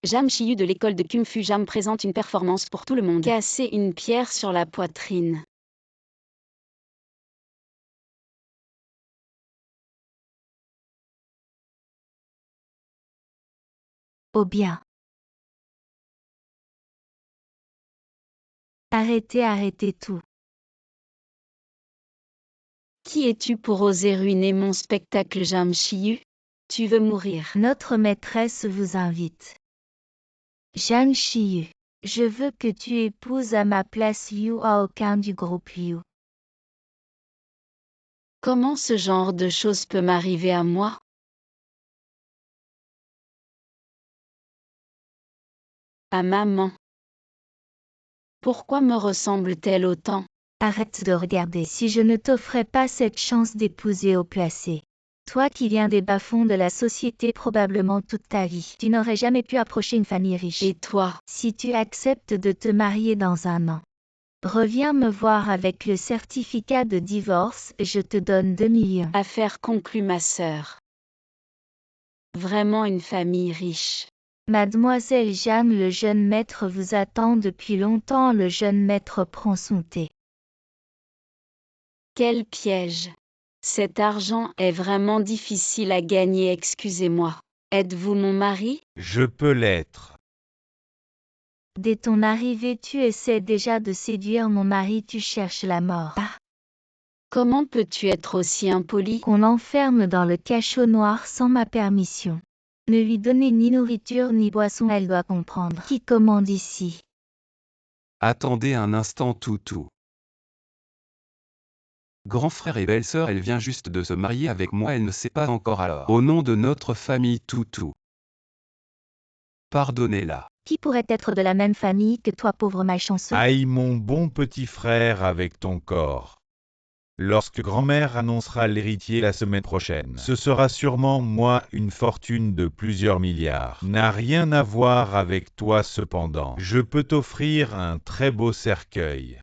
Jam Chiyu de l'école de Kung Fu Jam présente une performance pour tout le monde. Casser une pierre sur la poitrine. Oh bien. Arrêtez tout. Qui es-tu pour oser ruiner mon spectacle Jam Chiyu? Tu veux mourir. Notre maîtresse vous invite. Jam Chiyu, je veux que tu épouses à ma place Yu Aokan du groupe Yu. Comment ce genre de choses peut m'arriver à moi? À maman. Pourquoi me ressemble-t-elle autant? Arrête de regarder. Si je ne t'offrais pas cette chance d'épouser au placé. Toi qui viens des bas-fonds de la société probablement toute ta vie, tu n'aurais jamais pu approcher une famille riche. Et toi? Si tu acceptes de te marier dans un an, reviens me voir avec le certificat de divorce et je te donne 2 millions. Affaire conclue ma sœur. Vraiment une famille riche. Mademoiselle Jeanne, le jeune maître vous attend depuis longtemps. Le jeune maître prend son thé. Quel piège! Cet argent est vraiment difficile à gagner, excusez-moi. Êtes-vous mon mari? Je peux l'être. Dès ton arrivée, tu essaies déjà de séduire mon mari, tu cherches la mort. Comment peux-tu être aussi impoli? Qu'on l'enferme dans le cachot noir sans ma permission. Ne lui donnez ni nourriture ni boisson, elle doit comprendre. Qui commande ici? Attendez un instant Toutou. Grand frère et belle-sœur, elle vient juste de se marier avec moi, elle ne sait pas encore alors. Au nom de notre famille Toutou. Pardonnez-la. Qui pourrait être de la même famille que toi, pauvre malchanceux? Aïe mon bon petit frère avec ton corps. Lorsque grand-mère annoncera l'héritier la semaine prochaine, ce sera sûrement moi, une fortune de plusieurs milliards. N'a rien à voir avec toi cependant. Je peux t'offrir un très beau cercueil.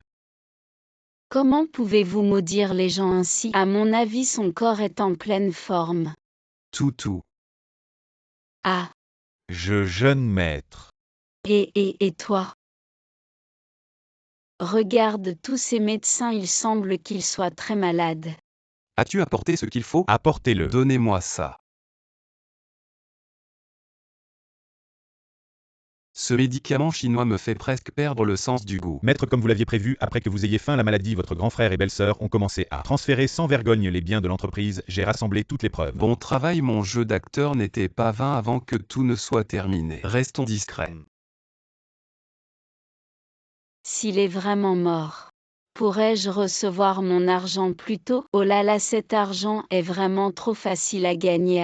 Comment pouvez-vous maudire les gens ainsi? À mon avis, son corps est en pleine forme. Toutou. Ah, Jeune maître. et toi? Regarde tous ces médecins, il semble qu'ils soient très malades. As-tu apporté ce qu'il faut? Apportez-le. Donnez-moi ça. Ce médicament chinois me fait presque perdre le sens du goût. Maître, comme vous l'aviez prévu, après que vous ayez feint la maladie, votre grand frère et belle-sœur ont commencé à transférer sans vergogne les biens de l'entreprise. J'ai rassemblé toutes les preuves. Bon travail, mon jeu d'acteur n'était pas vain avant que tout ne soit terminé. Restons discrets. S'il est vraiment mort, pourrais-je recevoir mon argent plus tôt? Oh là là, cet argent est vraiment trop facile à gagner.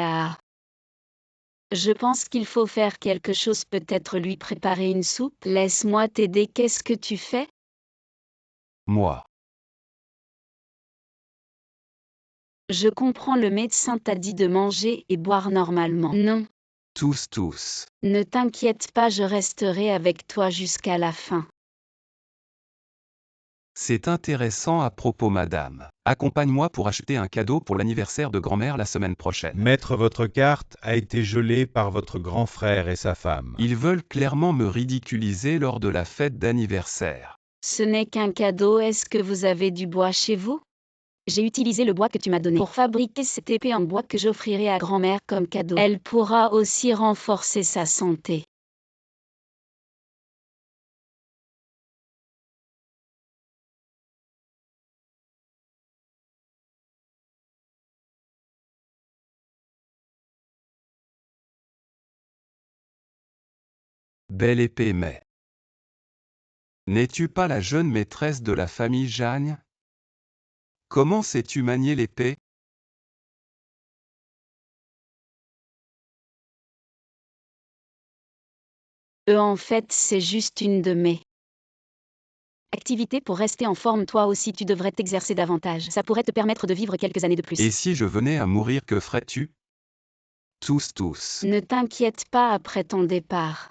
Je pense qu'il faut faire quelque chose, peut-être lui préparer une soupe. Laisse-moi t'aider, qu'est-ce que tu fais? Moi. Je comprends, le médecin t'a dit de manger et boire normalement. Non. Tous. Ne t'inquiète pas, je resterai avec toi jusqu'à la fin. C'est intéressant à propos, madame. Accompagne-moi pour acheter un cadeau pour l'anniversaire de grand-mère la semaine prochaine. Maître, votre carte a été gelée par votre grand frère et sa femme. Ils veulent clairement me ridiculiser lors de la fête d'anniversaire. Ce n'est qu'un cadeau, est-ce que vous avez du bois chez vous? J'ai utilisé le bois que tu m'as donné pour fabriquer cette épée en bois que j'offrirai à grand-mère comme cadeau. Elle pourra aussi renforcer sa santé. Belle épée, mais... N'es-tu pas la jeune maîtresse de la famille Jeanne? Comment sais-tu manier l'épée? En fait, c'est juste une de mes activités pour rester en forme. Toi aussi, tu devrais t'exercer davantage. Ça pourrait te permettre de vivre quelques années de plus. Et si je venais à mourir, que ferais-tu? Tous. Ne t'inquiète pas, après ton départ,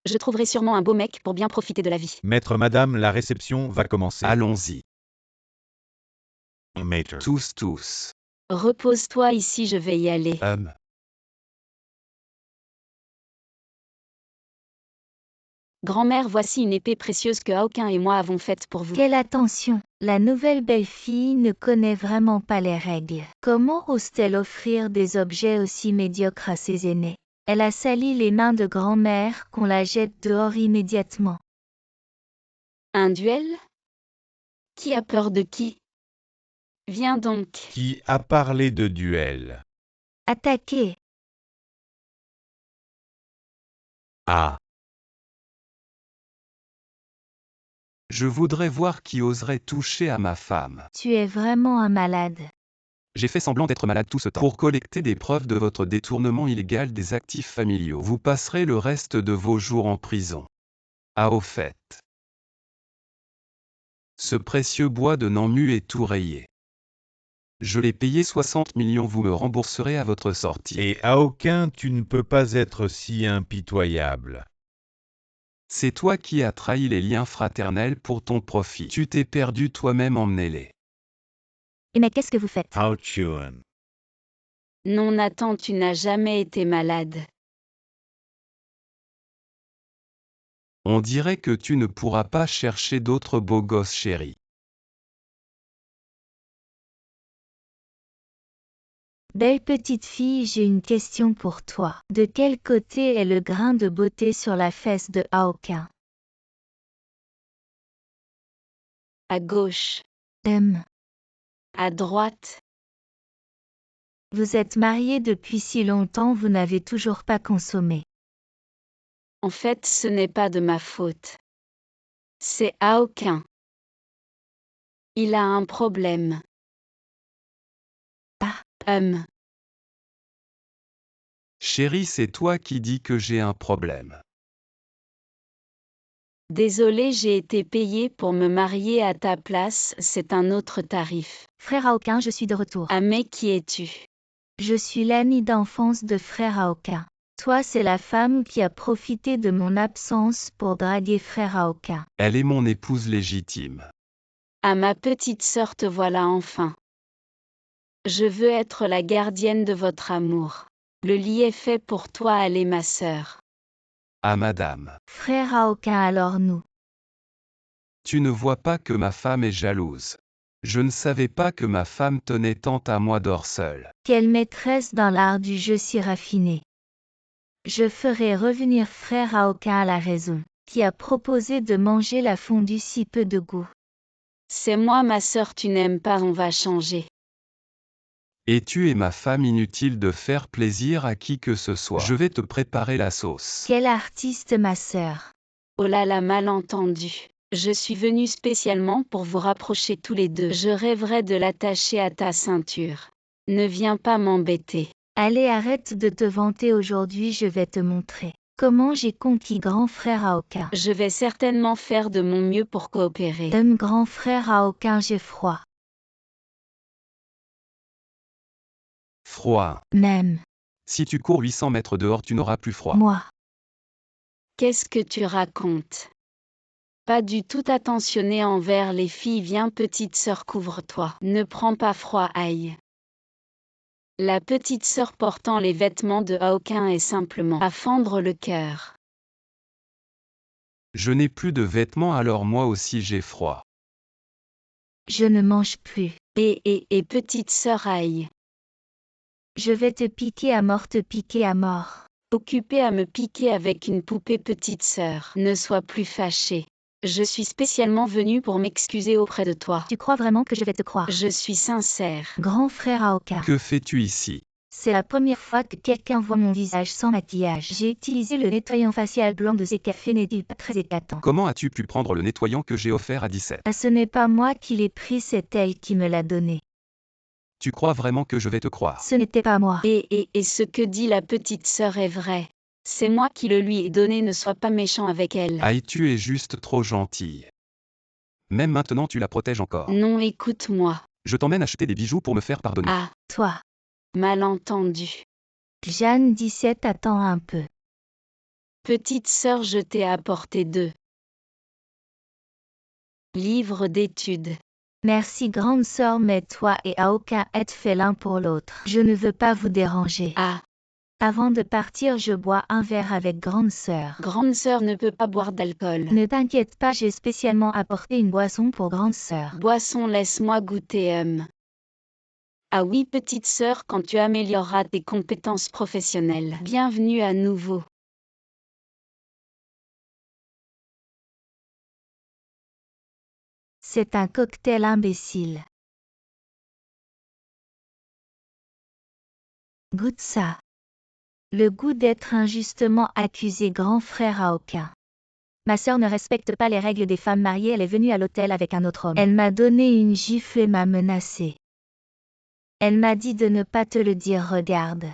je trouverai sûrement un beau mec pour bien profiter de la vie. Maître, madame, la réception va commencer. Allons-y. Maître. Tous. Repose-toi ici, je vais y aller. Grand-mère, voici une épée précieuse que Aokin et moi avons faite pour vous. Quelle attention! La nouvelle belle-fille ne connaît vraiment pas les règles. Comment ose-t-elle offrir des objets aussi médiocres à ses aînés? Elle a sali les mains de grand-mère, qu'on la jette dehors immédiatement. Un duel? Qui a peur de qui? Viens donc. Qui a parlé de duel? Attaquez! Ah, Je voudrais voir qui oserait toucher à ma femme. Tu es vraiment un malade. J'ai fait semblant d'être malade tout ce temps. Pour collecter des preuves de votre détournement illégal des actifs familiaux, vous passerez le reste de vos jours en prison. Ah, au fait. Ce précieux bois de Nanmu est tout rayé. Je l'ai payé 60 millions, vous me rembourserez à votre sortie. et à aucun tu ne peux pas être si impitoyable. C'est toi qui as trahi les liens fraternels pour ton profit. Tu t'es perdu toi-même, emmenez-les. Mais qu'est-ce que vous faites? Hao Chuan. Non, Nathan, tu n'as jamais été malade. On dirait que tu ne pourras pas chercher d'autres beaux gosses, chérie. Belle petite fille, j'ai une question pour toi. De quel côté est le grain de beauté sur la fesse de Aokin? À gauche. À droite. Vous êtes mariés depuis si longtemps, vous n'avez toujours pas consommé. En fait, ce n'est pas de ma faute. C'est Aokin. Il a un problème. Ah. Chérie, c'est toi qui dis que j'ai un problème. Désolé, j'ai été payé pour me marier à ta place, c'est un autre tarif. Frère Aokin, je suis de retour. Ah, mais qui es-tu? Je suis l'amie d'enfance de frère Aokin. Toi, c'est la femme qui a profité de mon absence pour draguer frère Aokin. Elle est mon épouse légitime. Ah, ma petite sœur, te voilà enfin. Je veux être la gardienne de votre amour. Le lit est fait pour toi, allez ma sœur. Ah, madame. Frère Aokin, alors nous. Tu ne vois pas que ma femme est jalouse. Je ne savais pas que ma femme tenait tant à moi d'or seul. Quelle maîtresse dans l'art du jeu si raffiné. Je ferai revenir frère Aokin à la raison, qui a proposé de manger la fondue si peu de goût. C'est moi, ma sœur, tu n'aimes pas, on va changer. Et tu es ma femme, inutile de faire plaisir à qui que ce soit. Je vais te préparer la sauce. Quel artiste, ma sœur. Oh là là, malentendu. Je suis venue spécialement pour vous rapprocher tous les deux. Je rêverais de l'attacher à ta ceinture. Ne viens pas m'embêter. Allez, arrête de te vanter, aujourd'hui je vais te montrer comment j'ai conquis grand frère Aokin. Je vais certainement faire de mon mieux pour coopérer. Grand frère Aokin, j'ai froid. Froid. Même. Si tu cours 800 mètres dehors, tu n'auras plus froid. Moi. Qu'est-ce que tu racontes? Pas du tout attentionné envers les filles. Viens, petite sœur, couvre-toi. Ne prends pas froid, aïe. La petite sœur portant les vêtements de Aokin est simplement à fendre le cœur. Je n'ai plus de vêtements, alors moi aussi j'ai froid. Je ne mange plus. Et petite sœur, aïe. Je vais te piquer à mort, te piquer à mort. Occupée à me piquer avec une poupée, petite sœur. Ne sois plus fâchée. Je suis spécialement venue pour m'excuser auprès de toi. Tu crois vraiment que je vais te croire? Je suis sincère. Grand frère Aokin. Que fais-tu ici? C'est la première fois que quelqu'un voit mon visage sans maquillage. J'ai utilisé le nettoyant facial blanc de ces cafés, n'est-il pas très éclatant? Comment as-tu pu prendre le nettoyant que j'ai offert à 17? Ah, ce n'est pas moi qui l'ai pris, c'est elle qui me l'a donné. Tu crois vraiment que je vais te croire? Ce n'était pas moi. Et ce que dit la petite sœur est vrai. C'est moi qui le lui ai donné, ne sois pas méchant avec elle. Aïe, tu es juste trop gentille. Même maintenant tu la protèges encore. Non, écoute-moi. Je t'emmène acheter des bijoux pour me faire pardonner. Ah, toi. Malentendu. Jeanne 17, attends un peu. Petite sœur, je t'ai apporté 2 livres d'études. Merci grande sœur, mais toi et Aokin êtes faits l'un pour l'autre. Je ne veux pas vous déranger. Ah. Avant de partir, je bois un verre avec grande sœur. Grande sœur ne peut pas boire d'alcool. Ne t'inquiète pas, j'ai spécialement apporté une boisson pour grande sœur. Boisson, laisse-moi goûter. Ah oui, petite sœur, quand tu amélioreras tes compétences professionnelles. Bienvenue à nouveau. C'est un cocktail imbécile. Goûte ça. Le goût d'être injustement accusé, grand frère à aucun. Ma sœur ne respecte pas les règles des femmes mariées, elle est venue à l'hôtel avec un autre homme. Elle m'a donné une gifle et m'a menacé. Elle m'a dit de ne pas te le dire, regarde.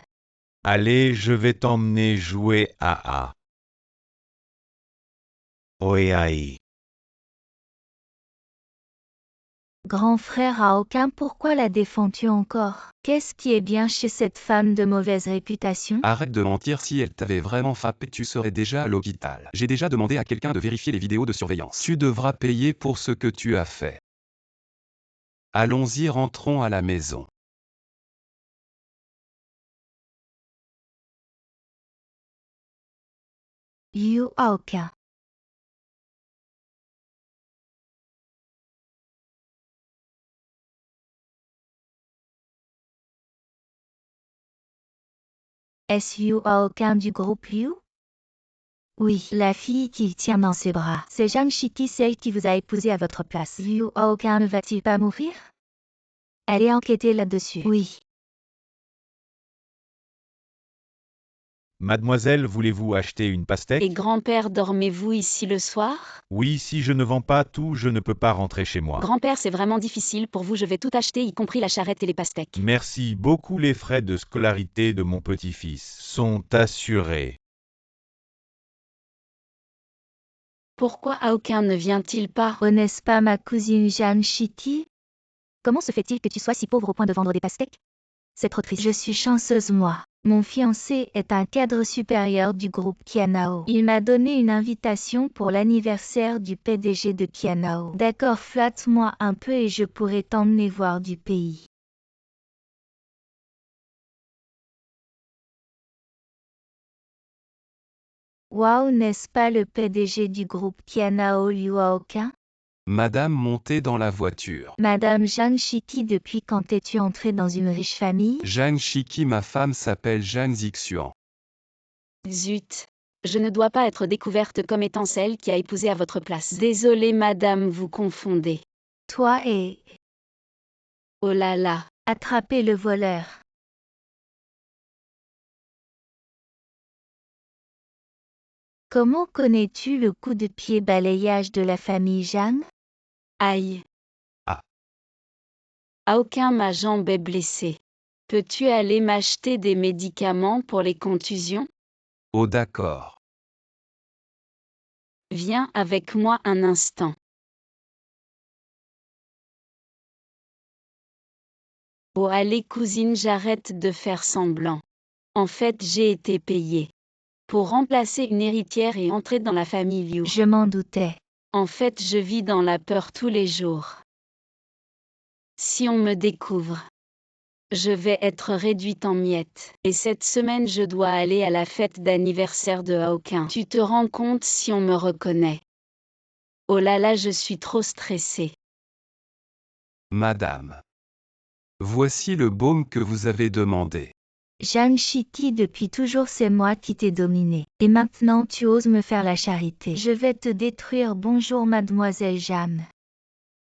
Allez, je vais t'emmener jouer à. Oeaï. Grand frère à aucun, pourquoi la défends-tu encore? Qu'est-ce qui est bien chez cette femme de mauvaise réputation? Arrête de mentir, si elle t'avait vraiment frappé, tu serais déjà à l'hôpital. J'ai déjà demandé à quelqu'un de vérifier les vidéos de surveillance. Tu devras payer pour ce que tu as fait. Allons-y, rentrons à la maison. You à aucun. Est-ce You à aucun du groupe You? Oui, la fille qui tient dans ses bras. C'est Jeanne Chiki, celle qui vous a épousé à votre place. You à aucun ne va-t-il pas mourir? Allez enquêter là-dessus. Oui. Mademoiselle, voulez-vous acheter une pastèque? Et grand-père, dormez-vous ici le soir? Oui, si je ne vends pas tout, je ne peux pas rentrer chez moi. Grand-père, c'est vraiment difficile pour vous, je vais tout acheter, y compris la charrette et les pastèques. Merci beaucoup, les frais de scolarité de mon petit-fils sont assurés. Pourquoi à aucun ne vient-il pas? Oh, n'est-ce pas ma cousine Jeanne Chiki? Comment se fait-il que tu sois si pauvre au point de vendre des pastèques? C'est trop triste. Je suis chanceuse, moi. Mon fiancé est un cadre supérieur du groupe Kianao. Il m'a donné une invitation pour l'anniversaire du PDG de Kianao. D'accord, flatte-moi un peu et je pourrai t'emmener voir du pays. Waouh, n'est-ce pas le PDG du groupe Kianao Liuaoka? Madame, montez dans la voiture. Madame Jeanne Chiki, depuis quand es-tu entrée dans une riche famille? Jeanne Chiki, ma femme s'appelle Jeanne Xixuan. Zut. Je ne dois pas être découverte comme étant celle qui a épousé à votre place. Désolée madame, vous confondez. Toi et... Oh là là. Attrapez le voleur. Comment connais-tu le coup de pied balayage de la famille Jeanne? Aïe. Ah. À aucun, ma jambe est blessée. Peux-tu aller m'acheter des médicaments pour les contusions? Oh d'accord. Viens avec moi un instant. Oh allez cousine, j'arrête de faire semblant. En fait, j'ai été payée pour remplacer une héritière et entrer dans la famille Liu. Je m'en doutais. En fait, je vis dans la peur tous les jours. Si on me découvre, je vais être réduite en miettes. Et cette semaine, je dois aller à la fête d'anniversaire de Aokin. Tu te rends compte si on me reconnaît? Oh là là, je suis trop stressée. Madame. Voici le baume que vous avez demandé. Jeanne Chiki, depuis toujours c'est moi qui t'ai dominé. Et maintenant tu oses me faire la charité. Je vais te détruire. Bonjour mademoiselle Jeanne.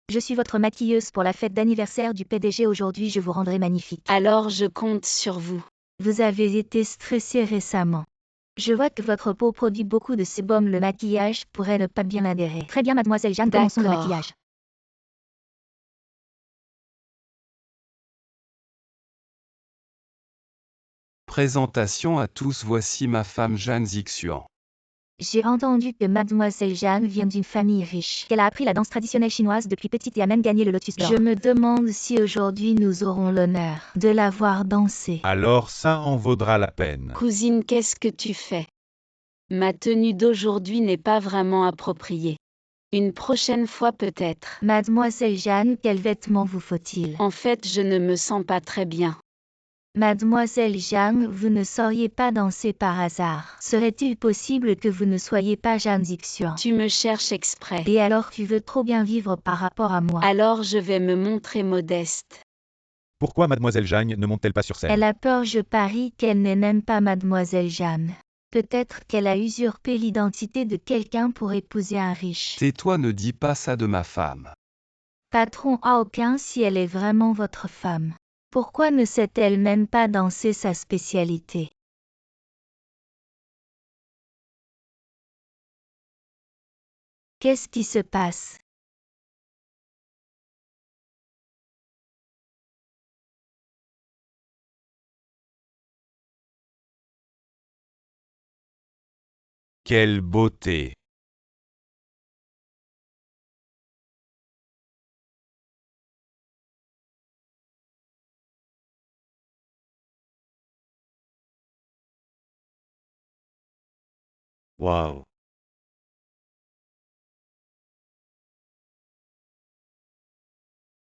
Je suis votre maquilleuse pour la fête d'anniversaire du PDG. Aujourd'hui je vous rendrai magnifique. Alors je compte sur vous. Vous avez été stressée récemment. Je vois que votre peau produit beaucoup de sébum. Le maquillage pourrait ne pas bien adhérer. Très bien mademoiselle Jeanne, commençons le maquillage. Présentation à tous, voici ma femme Jeanne Xixuan. J'ai entendu que mademoiselle Jeanne vient d'une famille riche, qu'elle a appris la danse traditionnelle chinoise depuis petite et a même gagné le Lotus d'or. Je me demande si aujourd'hui nous aurons l'honneur de la voir danser. Alors ça en vaudra la peine. Cousine, qu'est-ce que tu fais? Ma tenue d'aujourd'hui n'est pas vraiment appropriée. Une prochaine fois peut-être. Mademoiselle Jeanne, quels vêtements vous faut-il? En fait, je ne me sens pas très bien. Mademoiselle Jeanne, vous ne sauriez pas danser par hasard. Serait-il possible que vous ne soyez pas Jeanne Xian? Tu me cherches exprès. Et alors tu veux trop bien vivre par rapport à moi. Alors je vais me montrer modeste. Pourquoi Mademoiselle Jeanne ne monte-t-elle pas sur scène? Elle a peur, je parie qu'elle n'est même pas Mademoiselle Jeanne. Peut-être qu'elle a usurpé l'identité de quelqu'un pour épouser un riche. Tais-toi, ne dis pas ça de ma femme. Patron a aucun si elle est vraiment votre femme. Pourquoi ne sait-elle même pas danser sa spécialité? Qu'est-ce qui se passe? Quelle beauté! Waouh!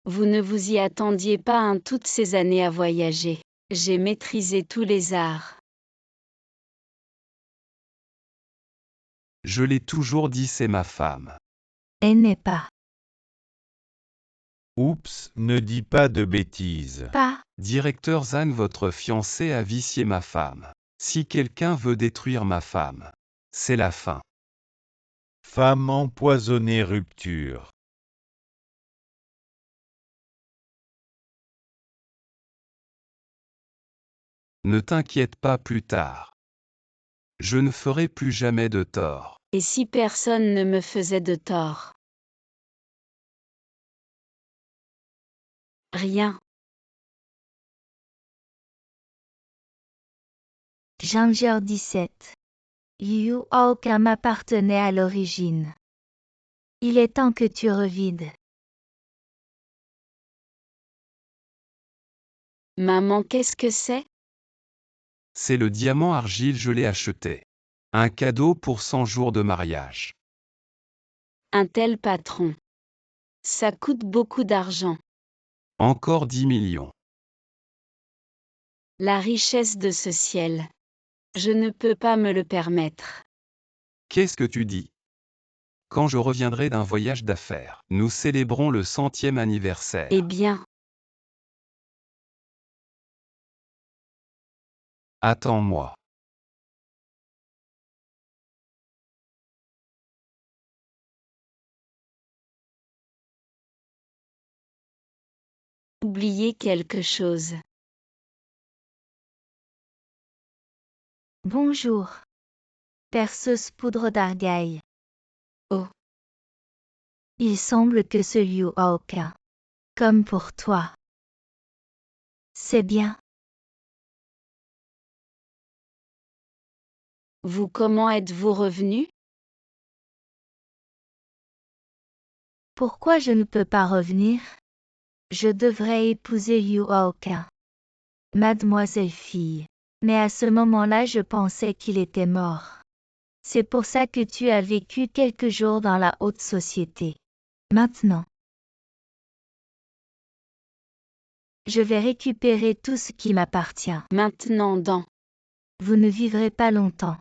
Vous ne vous y attendiez pas toutes ces années à voyager. J'ai maîtrisé tous les arts. Je l'ai toujours dit, c'est ma femme. Elle n'est pas. Oups, ne dis pas de bêtises. Pas. Directeur Zhang, votre fiancé a vicié ma femme. Si quelqu'un veut détruire ma femme, c'est la fin. Femme empoisonnée, rupture. Ne t'inquiète pas, plus tard. Je ne ferai plus jamais de tort. Et si personne ne me faisait de tort? Rien. Ginger 17. Yu Aoka m'appartenait à l'origine. Il est temps que tu revides. Maman, qu'est-ce que c'est? C'est le diamant argile, je l'ai acheté. Un cadeau pour 100 jours de mariage. Un tel patron. Ça coûte beaucoup d'argent. Encore 10 millions. La richesse de ce ciel. Je ne peux pas me le permettre. Qu'est-ce que tu dis? Quand je reviendrai d'un voyage d'affaires, nous célébrons le 100e anniversaire. Eh bien, Attends-moi. oubliez quelque chose. Bonjour. Perceuse poudre d'argaile. Oh. Il semble que ce Yu Aoka. Comme pour toi. C'est bien. Vous, comment êtes-vous revenu? Pourquoi je ne peux pas revenir? Je devrais épouser Yu Aoka. Mademoiselle fille. Mais à ce moment-là, je pensais qu'il était mort. C'est pour ça que tu as vécu quelques jours dans la haute société. Maintenant, je vais récupérer tout ce qui m'appartient. Maintenant dans. Vous ne vivrez pas longtemps.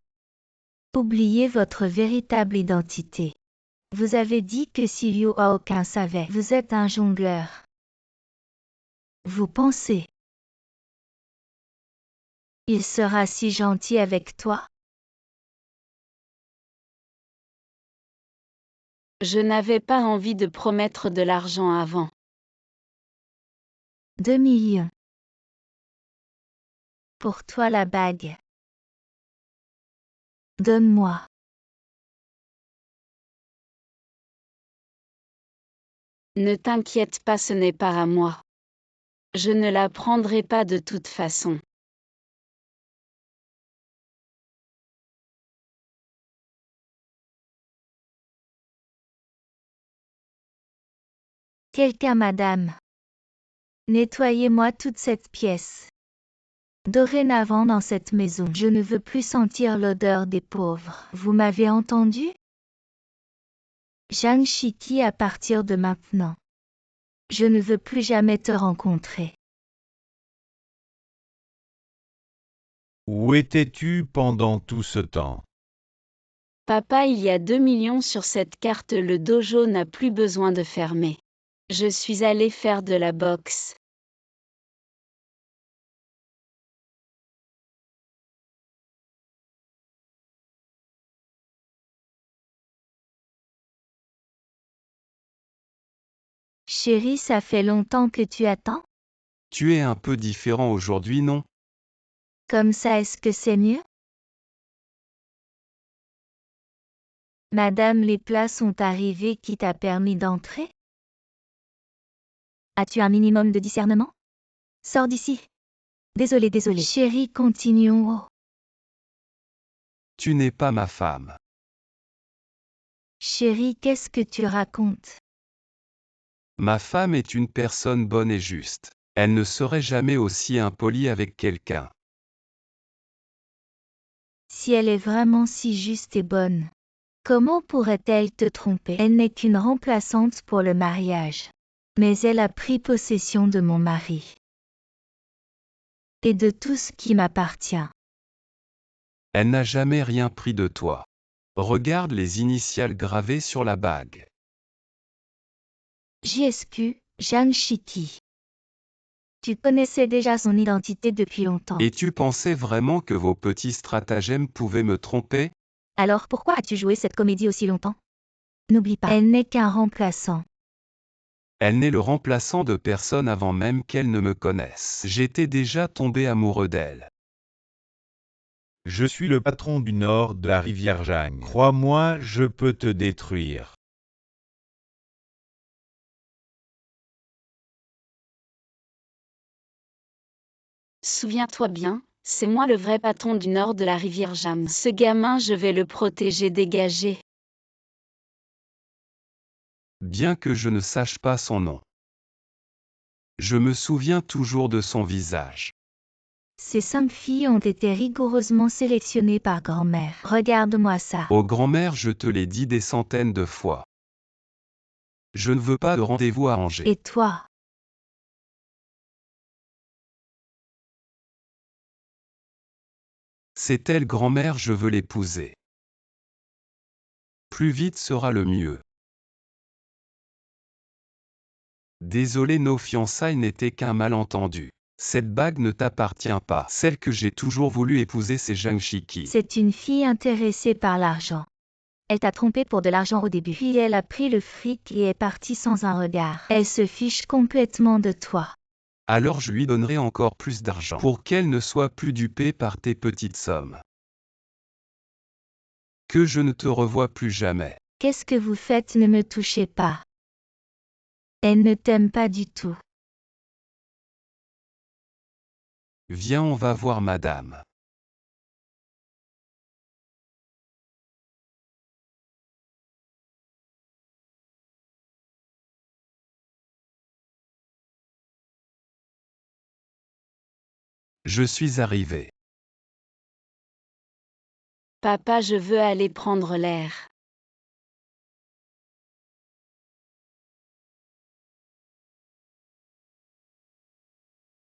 Oubliez votre véritable identité. Vous avez dit que si Yu Aoka savait, vous êtes un jongleur. Vous pensez. Il sera si gentil avec toi? Je n'avais pas envie de promettre de l'argent avant. 2 millions. Pour toi la bague. Donne-moi. Ne t'inquiète pas, ce n'est pas à moi. Je ne la prendrai pas de toute façon. Quelqu'un, madame. Nettoyez-moi toute cette pièce. Dorénavant dans cette maison, je ne veux plus sentir l'odeur des pauvres. Vous m'avez entendu? Zhang Shiki, à partir de maintenant. Je ne veux plus jamais te rencontrer. Où étais-tu pendant tout ce temps? Papa, il y a 2 millions sur cette carte, le dojo n'a plus besoin de fermer. Je suis allé faire de la boxe. Chérie, ça fait longtemps que tu attends? Tu es un peu différent aujourd'hui, non? Comme ça, est-ce que c'est mieux? Madame, les plats sont arrivés, qui t'a permis d'entrer? As-tu un minimum de discernement? Sors d'ici. Désolé. Chérie, continuons. Oh. Tu n'es pas ma femme. Chérie, qu'est-ce que tu racontes? Ma femme est une personne bonne et juste. Elle ne serait jamais aussi impolie avec quelqu'un. Si elle est vraiment si juste et bonne, comment pourrait-elle te tromper? Elle n'est qu'une remplaçante pour le mariage. Mais elle a pris possession de mon mari. Et de tout ce qui m'appartient. Elle n'a jamais rien pris de toi. Regarde les initiales gravées sur la bague. JSQ, Jeanne Chiki. Tu connaissais déjà son identité depuis longtemps. Et tu pensais vraiment que vos petits stratagèmes pouvaient me tromper? Alors pourquoi as-tu joué cette comédie aussi longtemps? N'oublie pas, elle n'est qu'un remplaçant. Elle n'est le remplaçant de personne avant même qu'elle ne me connaisse. J'étais déjà tombé amoureux d'elle. Je suis le patron du nord de la rivière Jang. Crois-moi, je peux te détruire. Souviens-toi bien, c'est moi le vrai patron du nord de la rivière Jam. Ce gamin, je vais le protéger, dégager. Bien que je ne sache pas son nom. Je me souviens toujours de son visage. Ces 5 filles ont été rigoureusement sélectionnées par grand-mère. Regarde-moi ça. Oh grand-mère, je te l'ai dit des centaines de fois. Je ne veux pas de rendez-vous arrangé. Et toi? C'est elle grand-mère, je veux l'épouser. Plus vite sera le mieux. Désolé, nos fiançailles n'étaient qu'un malentendu. Cette bague ne t'appartient pas. Celle que j'ai toujours voulu épouser, c'est Zhang Shiki. C'est une fille intéressée par l'argent. Elle t'a trompé pour de l'argent au début. Puis elle a pris le fric et est partie sans un regard. Elle se fiche complètement de toi. Alors je lui donnerai encore plus d'argent pour qu'elle ne soit plus dupée par tes petites sommes. Que je ne te revoie plus jamais. Qu'est-ce que vous faites? Ne me touchez pas. Elle ne t'aime pas du tout. Viens, on va voir madame. Je suis arrivé. Papa, je veux aller prendre l'air.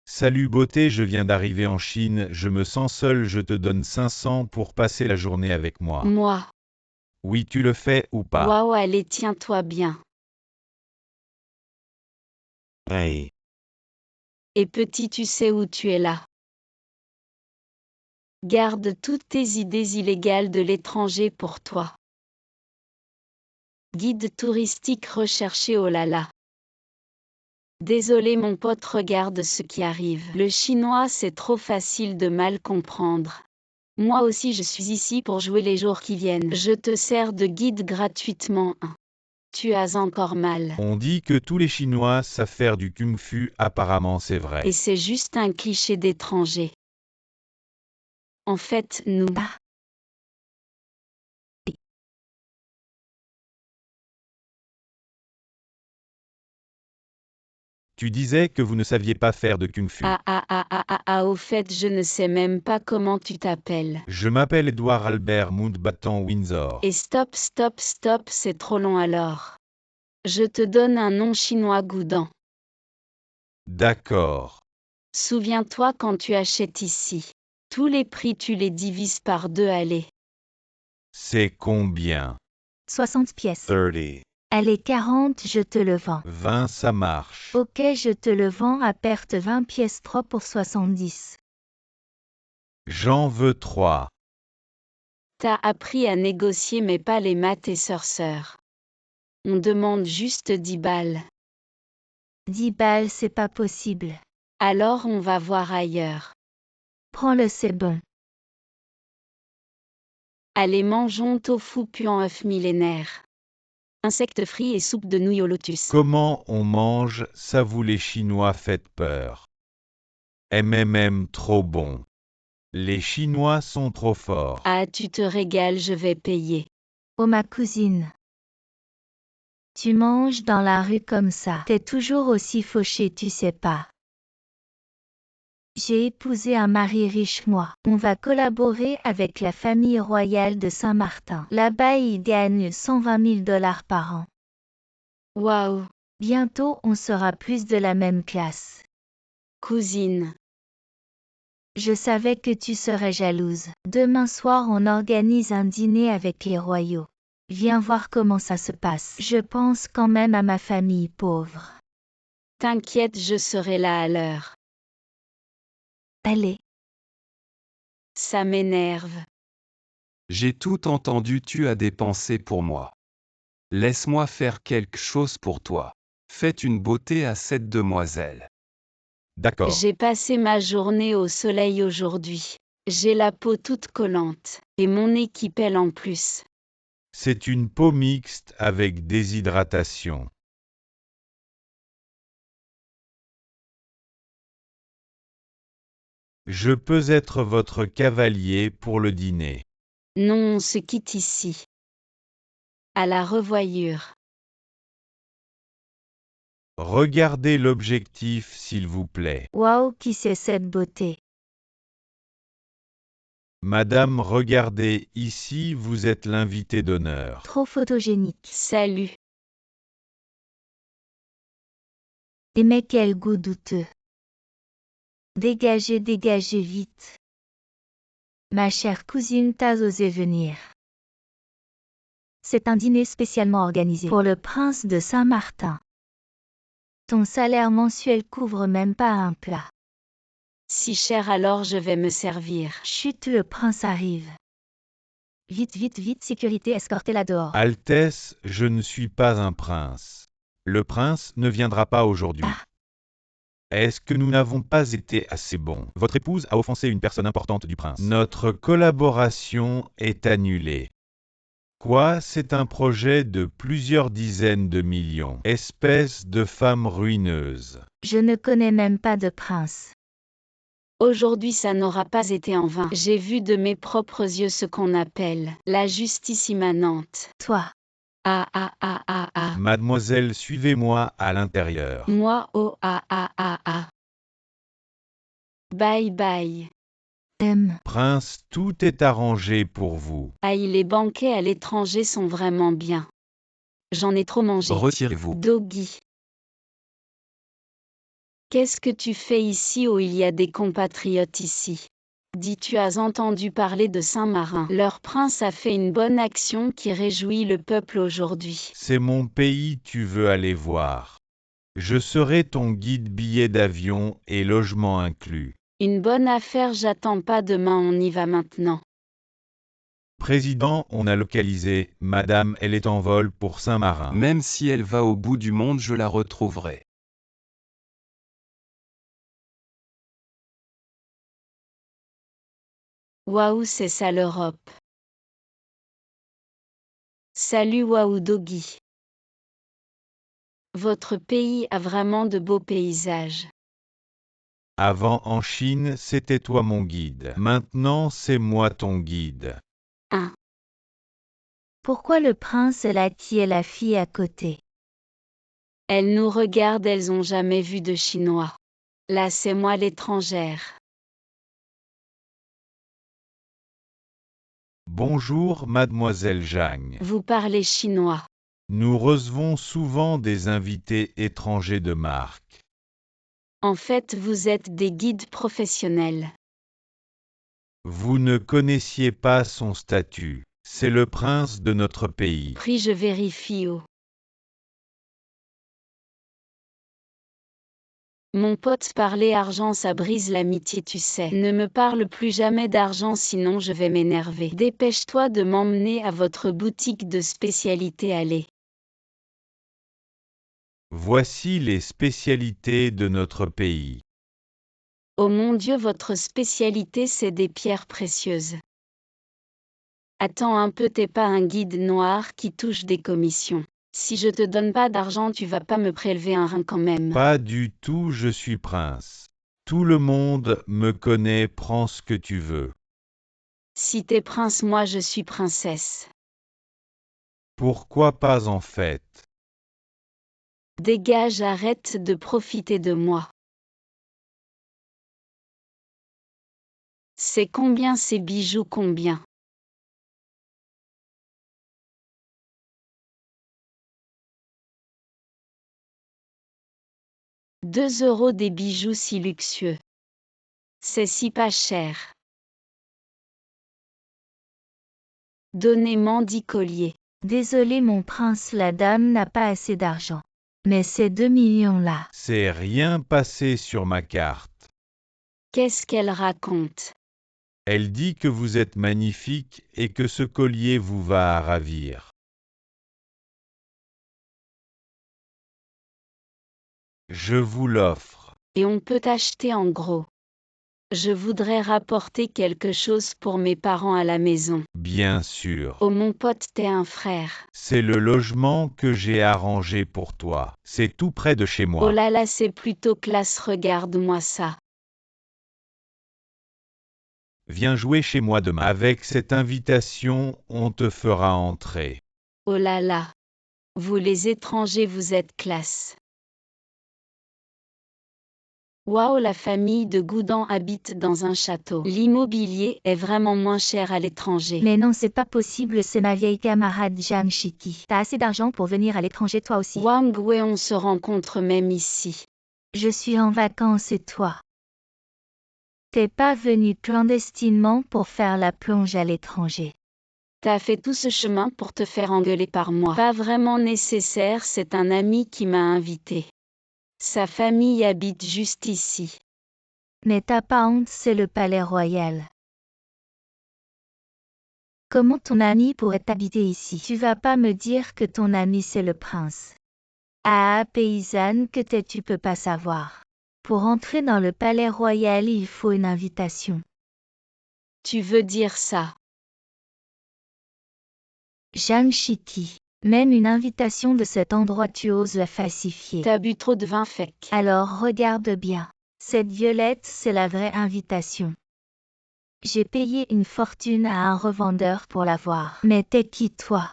Salut beauté, je viens d'arriver en Chine, je me sens seul, je te donne 500 pour passer la journée avec moi. Moi. Oui, tu le fais ou pas? Waouh, allez, tiens-toi bien. Hey. Et petit, tu sais où tu es là. Garde toutes tes idées illégales de l'étranger pour toi. Guide touristique recherché, oh là là. Désolé mon pote, regarde ce qui arrive. Le chinois, c'est trop facile de mal comprendre. Moi aussi je suis ici pour jouer les jours qui viennent. Je te sers de guide gratuitement. Tu as encore mal. On dit que tous les Chinois savent faire du kung-fu, apparemment c'est vrai. Et c'est juste un cliché d'étranger. En fait, nous... Tu disais que vous ne saviez pas faire de kung-fu. Au fait, je ne sais même pas comment tu t'appelles. Je m'appelle Edouard Albert Mountbatten Windsor. Et stop, c'est trop long alors. Je te donne un nom chinois goudant. D'accord. Souviens-toi quand tu achètes ici. Tous les prix tu les divises par 2, allez. C'est combien? 60 pièces. 30. Allez 40, je te le vends. 20, ça marche. Ok, je te le vends à perte 20 pièces 3 pour 70. J'en veux 3. T'as appris à négocier mais pas les maths et sœur. On demande juste 10 balles. 10 balles, c'est pas possible. Alors on va voir ailleurs. Prends-le, c'est bon. Allez, mangeons tofu puant œuf millénaire. Insectes frits et soupe de nouilles au lotus. Comment on mange ça, vous les Chinois faites peur. Trop bon. Les Chinois sont trop forts. Ah, tu te régales, je vais payer. Oh ma cousine. Tu manges dans la rue comme ça. T'es toujours aussi fauché, tu sais pas. J'ai épousé un mari riche, moi. On va collaborer avec la famille royale de Saint-Martin. Là-bas, ils gagnent 120 000 $ par an. Waouh, Bientôt, on sera plus de la même classe. cousine. Je savais que tu serais jalouse. Demain soir, on organise un dîner avec les royaux. Viens voir comment ça se passe. Je pense quand même à ma famille pauvre. T'inquiète, je serai là à l'heure. Allez. Ça m'énerve. J'ai tout entendu, tu as des pensées pour moi. Laisse-moi faire quelque chose pour toi. Faites une beauté à cette demoiselle. D'accord. J'ai passé ma journée au soleil aujourd'hui. J'ai la peau toute collante. Et mon nez qui pèle en plus. C'est une peau mixte avec déshydratation. Je peux être votre cavalier pour le dîner. Non, on se quitte ici. À la revoyure. Regardez l'objectif, s'il vous plaît. Waouh, qui c'est cette beauté? Madame, regardez, ici, vous êtes l'invité d'honneur. Trop photogénique. Salut. Et mais quel goût douteux. Dégagez, dégagez vite. Ma chère cousine, t'as osé venir. C'est un dîner spécialement organisé pour le prince de Saint-Martin. Ton salaire mensuel couvre même pas un plat. Si cher, alors je vais me servir. Chut, le prince arrive. Vite, vite, vite, sécurité, escortez-la dehors. Altesse, je ne suis pas un prince. Le prince ne viendra pas aujourd'hui. Ah. Est-ce que nous n'avons pas été assez bons? Votre épouse a offensé une personne importante du prince. Notre collaboration est annulée. Quoi? C'est un projet de plusieurs dizaines de millions. Espèce de femme ruineuse. Je ne connais même pas de prince. Aujourd'hui, ça n'aura pas été en vain. J'ai vu de mes propres yeux ce qu'on appelle la justice immanente. Toi. Ah. Mademoiselle, suivez-moi à l'intérieur. Moi, oh ah. Bye bye. Prince, tout est arrangé pour vous. Aïe, les banquets à l'étranger sont vraiment bien. J'en ai trop mangé. Retirez-vous. Doggy. Qu'est-ce que tu fais ici? Oh, il y a des compatriotes ici. Dis, tu as entendu parler de Saint-Marin? Leur prince a fait une bonne action qui réjouit le peuple aujourd'hui. C'est mon pays, tu veux aller voir. Je serai ton guide, billet d'avion et logement inclus. Une bonne affaire, j'attends pas demain, on y va maintenant. Président, on a localisé, madame, elle est en vol pour Saint-Marin. Même si elle va au bout du monde, je la retrouverai. Waouh, c'est ça l'Europe. Salut Waouh Doggy. Votre pays a vraiment de beaux paysages. Avant en Chine, c'était toi mon guide. Maintenant, c'est moi ton guide. Pourquoi le prince est là qui est la fille à côté? Elles nous regardent, elles ont jamais vu de Chinois. Là, c'est moi l'étrangère. Bonjour, mademoiselle Zhang. Vous parlez chinois. Nous recevons souvent des invités étrangers de marque. En fait, vous êtes des guides professionnels. Vous ne connaissiez pas son statut. C'est le prince de notre pays. Prie, je vérifie. Oh. Mon pote, parler argent, ça brise l'amitié, tu sais. Ne me parle plus jamais d'argent, sinon je vais m'énerver. Dépêche-toi de m'emmener à votre boutique de spécialité, allez. Voici les spécialités de notre pays. Oh mon Dieu, votre spécialité, c'est des pierres précieuses. Attends un peu, t'es pas un guide noir qui touche des commissions. Si je te donne pas d'argent, tu vas pas me prélever un rein quand même. Pas du tout, je suis prince. Tout le monde me connaît, prends ce que tu veux. Si t'es prince, moi je suis princesse. Pourquoi pas en fait? Dégage, arrête de profiter de moi. C'est combien ces bijoux, combien? €2 des bijoux si luxueux. C'est si pas cher. Donnez-moi 10 colliers. Désolé mon prince, la dame n'a pas assez d'argent. Mais ces 2 millions-là. C'est rien passé sur ma carte. Qu'est-ce qu'elle raconte? Elle dit que vous êtes magnifique et que ce collier vous va à ravir. Je vous l'offre. Et on peut acheter en gros. Je voudrais rapporter quelque chose pour mes parents à la maison. Bien sûr. Oh mon pote, t'es un frère. C'est le logement que j'ai arrangé pour toi. C'est tout près de chez moi. Oh là là, c'est plutôt classe, regarde-moi ça. Viens jouer chez moi demain. Avec cette invitation, on te fera entrer. Oh là là. Vous les étrangers, vous êtes classe. Waouh, la famille de Goudan habite dans un château. L'immobilier est vraiment moins cher à l'étranger. Mais non, c'est pas possible, c'est ma vieille camarade Jeanne Chiki. T'as assez d'argent pour venir à l'étranger toi aussi. Wang Wei, on se rencontre même ici. Je suis en vacances et toi? T'es pas venu clandestinement pour faire la plonge à l'étranger. T'as fait tout ce chemin pour te faire engueuler par moi. Pas vraiment nécessaire, c'est un ami qui m'a invité. Sa famille habite juste ici. Mais t'as pas honte, c'est le palais royal. Comment ton ami pourrait habiter ici? Tu vas pas me dire que ton ami c'est le prince. Ah, paysanne que t'es, tu peux pas savoir. Pour entrer dans le palais royal, il faut une invitation. Tu veux dire ça? Jeanne Chiki. Même une invitation de cet endroit tu oses la falsifier. T'as bu trop de vin fec. Alors regarde bien. Cette violette, c'est la vraie invitation. J'ai payé une fortune à un revendeur pour l'avoir. Mais t'es qui toi?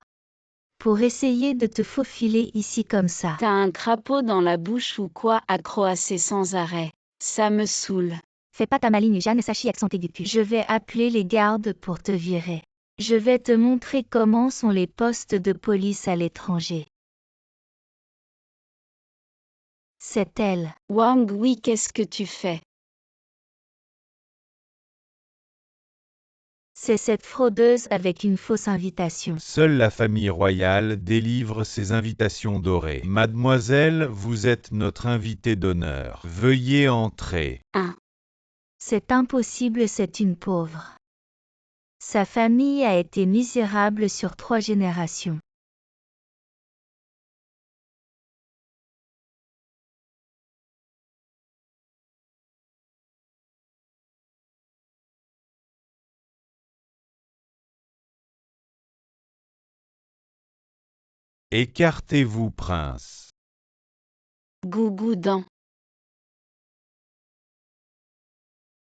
Pour essayer de te faufiler ici comme ça. T'as un crapaud dans la bouche ou quoi, à croasser sans arrêt? Ça me saoule. Fais pas ta maligne, Jeanne Sachi accent aigu. Je vais appeler les gardes pour te virer. Je vais te montrer comment sont les postes de police à l'étranger. C'est elle. Wang, oui, qu'est-ce que tu fais? C'est cette fraudeuse avec une fausse invitation. Seule la famille royale délivre ses invitations dorées. Mademoiselle, vous êtes notre invitée d'honneur. Veuillez entrer. C'est impossible, c'est une pauvre. Sa famille a été misérable sur 3 générations. Écartez-vous, prince. Gougoudan.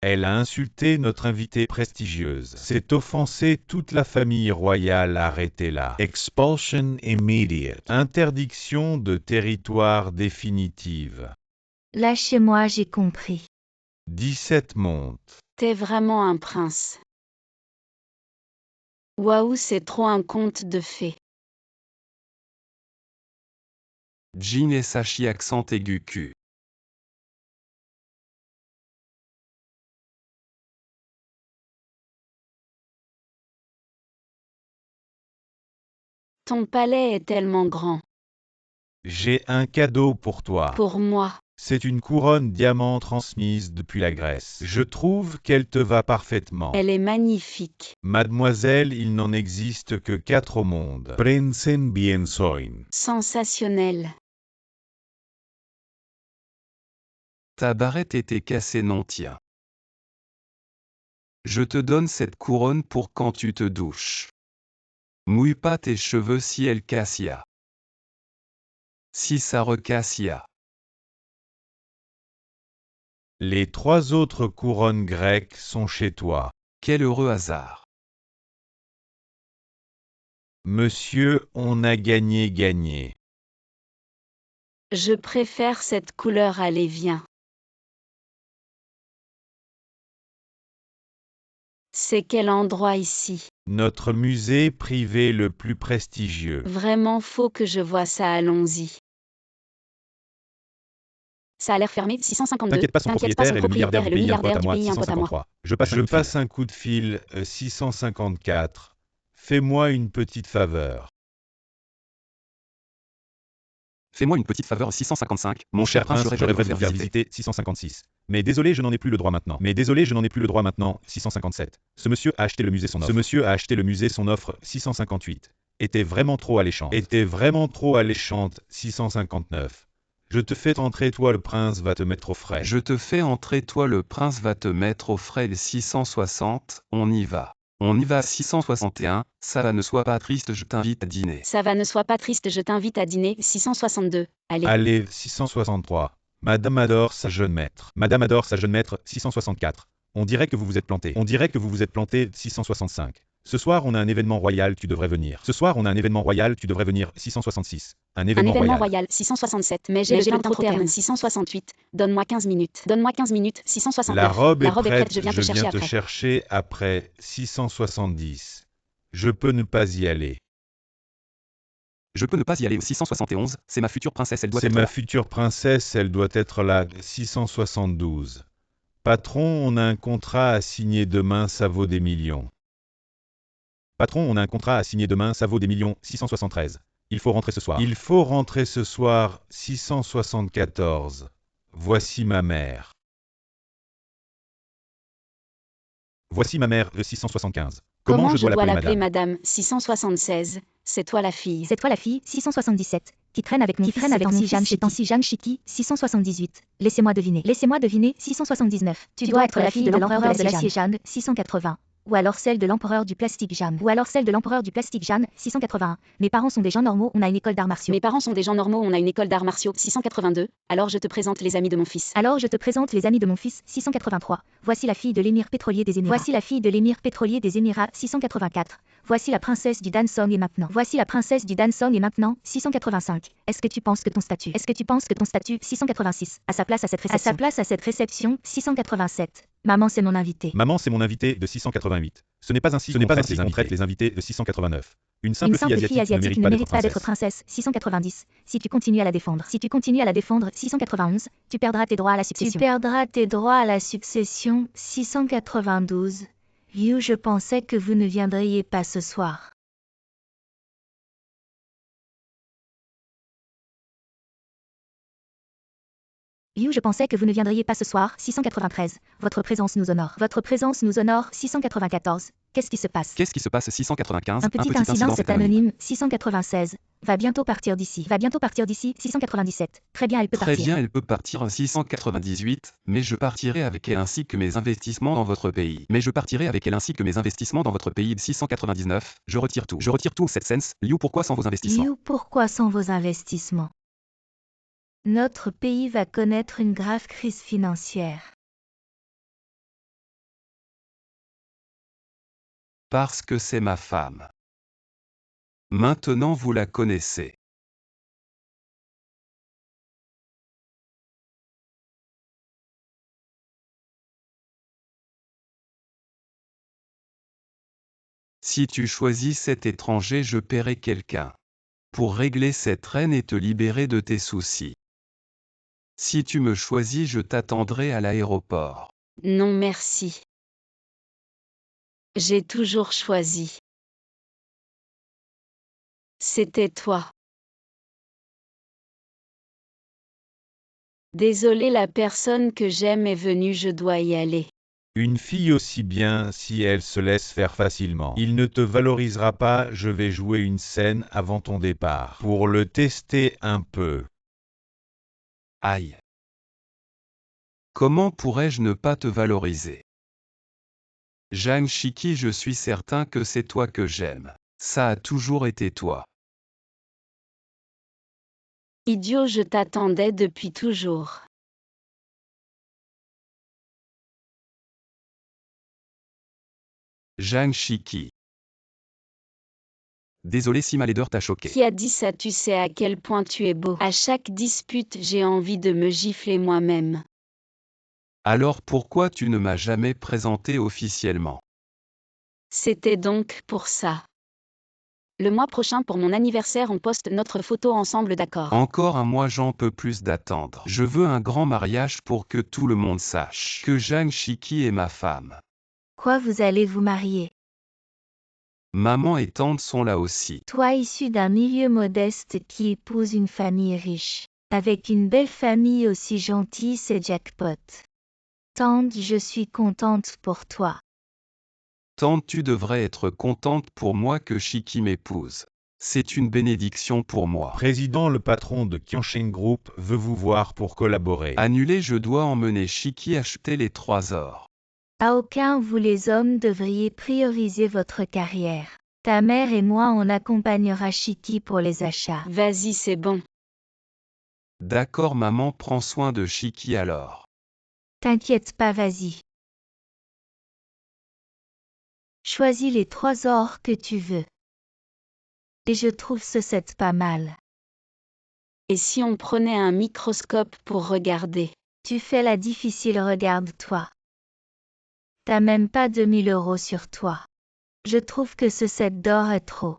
Elle a insulté notre invitée prestigieuse. C'est offensé toute la famille royale, arrêtez-la. Expulsion immediate. Interdiction de territoire définitive. Lâchez-moi, j'ai compris. 17 monte. T'es vraiment un prince. Waouh, c'est trop un conte de fées. Jean Sachi accent aigu Q. Ton palais est tellement grand. J'ai un cadeau pour toi. Pour moi. C'est une couronne diamant transmise depuis la Grèce. Je trouve qu'elle te va parfaitement. Elle est magnifique. Mademoiselle, il n'en existe que 4 au monde. Prinsen bien soin. Sensationnel. Ta barrette était cassée, non tiens. Je te donne cette couronne pour quand tu te douches. Mouille pas tes cheveux si elle casse ya. Si ça recasse ya. Les 3 autres couronnes grecques sont chez toi. Quel heureux hasard. Monsieur, on a gagné. Je préfère cette couleur, allez viens. C'est quel endroit ici? Notre musée privé le plus prestigieux. Vraiment faut que je vois ça, allons-y. Ça a l'air fermé, 652. T'inquiète pas, son propriétaire est le milliardaire du pays, un pote à moi, 653. Je passe un coup de fil, 654. Fais-moi une petite faveur. Fais-moi une petite faveur, 655. Mon cher prince, je rêverais de vous faire visiter, 656. Mais désolé, je n'en ai plus le droit maintenant. 657. Ce monsieur a acheté le musée son offre. 658. Était vraiment trop alléchante. 659. Je te fais entrer, toi le prince va te mettre au frais. Je te fais entrer, toi le prince va te mettre au frais. 660, on y va. 661, ça va, ne sois pas triste, je t'invite à dîner. Ça va, ne sois pas triste, je t'invite à dîner, 662. Allez, 663. Madame adore sa jeune maître. 664. On dirait que vous vous êtes planté. 665. Ce soir, on a un événement royal, tu devrais venir. 666. Un événement royal, 667. Mais j'ai le trop terme, 668. Donne-moi 15 minutes. 669. La robe est prête, je viens te chercher après. 670. Je peux ne pas y aller. Je peux ne pas y aller. 671, c'est ma future princesse, elle doit être là. C'est ma future princesse, elle doit être là. 672. Patron, on a un contrat à signer demain, ça vaut des millions. 673. Il faut rentrer ce soir. 674. Voici ma mère. Le 675. Comment je dois l'appeler, madame? 676. C'est toi la fille. 677. Qui traîne avec mon fils, c'est ainsi Jeanne Chiki, 678. Laissez-moi deviner, 679. Tu dois être la fille de l'empereur de l'acier Jeanne, 680. Ou alors celle de l'empereur du plastique Jeanne. 681. Mes parents sont des gens normaux, on a une école d'arts martiaux. 682. Alors je te présente les amis de mon fils. 683. Voici la fille de l'émir pétrolier des Émirats. 684. Voici la princesse du Dansong et maintenant. 685. Est-ce que tu penses que ton statut 686. À sa place à cette réception. 687. Maman, c'est mon invité. De 688. Ce n'est pas ainsi qu'on traite les invités de 689. Une simple fille asiatique ne mérite pas d'être princesse. 690. Si tu continues à la défendre. 691. Tu perdras tes droits à la succession. 692. You, je pensais que vous ne viendriez pas ce soir. You, je pensais que vous ne viendriez pas ce soir. 693. Votre présence nous honore. 694. Qu'est-ce qui se passe 695. Un petit incident, c'est anonyme. 696. Va bientôt partir d'ici. 697. Très bien, elle peut partir. 698. Mais je partirai avec elle ainsi que mes investissements dans votre pays. 699. Je retire tout. 7 cents. You, pourquoi sans vos investissements? Notre pays va connaître une grave crise financière. Parce que c'est ma femme. Maintenant vous la connaissez. Si tu choisis cet étranger, je paierai quelqu'un pour régler cette reine et te libérer de tes soucis. Si tu me choisis, je t'attendrai à l'aéroport. Non merci. J'ai toujours choisi. C'était toi. Désolé, la personne que j'aime est venue, je dois y aller. Une fille aussi bien si elle se laisse faire facilement. Il ne te valorisera pas, je vais jouer une scène avant ton départ. Pour le tester un peu. Aïe. Comment pourrais-je ne pas te valoriser? Jang Shiki, je suis certain que c'est toi que j'aime. Ça a toujours été toi. Idiot, je t'attendais depuis toujours. Jang Shiki. Désolé si ma laideur t'a choqué. Qui a dit ça? Tu sais à quel point tu es beau. À chaque dispute, j'ai envie de me gifler moi-même. Alors pourquoi tu ne m'as jamais présenté officiellement? C'était donc pour ça. Le mois prochain pour mon anniversaire, on poste notre photo ensemble, d'accord? Encore un mois, j'en peux plus d'attendre. Je veux un grand mariage pour que tout le monde sache que Jang Shiki est ma femme. Quoi, vous allez vous marier? Maman et tante sont là aussi. Toi issu d'un milieu modeste qui épouse une famille riche. Avec une belle famille aussi gentille, c'est jackpot. Tante, je suis contente pour toi. Tante, tu devrais être contente pour moi que Shiki m'épouse. C'est une bénédiction pour moi. Président, le patron de Kyonshin Group veut vous voir pour collaborer. Annulé, je dois emmener Shiki acheter les 3 ors. À aucun vous les hommes devriez prioriser votre carrière. Ta mère et moi on accompagnera Shiki pour les achats. Vas-y, c'est bon. D'accord maman, prends soin de Shiki alors. T'inquiète pas, vas-y. Choisis les 3 ors que tu veux. Et je trouve ce set pas mal. Et si on prenait un microscope pour regarder? Tu fais la difficile, regarde-toi. T'as même pas 2000 € sur toi. Je trouve que ce set d'or est trop.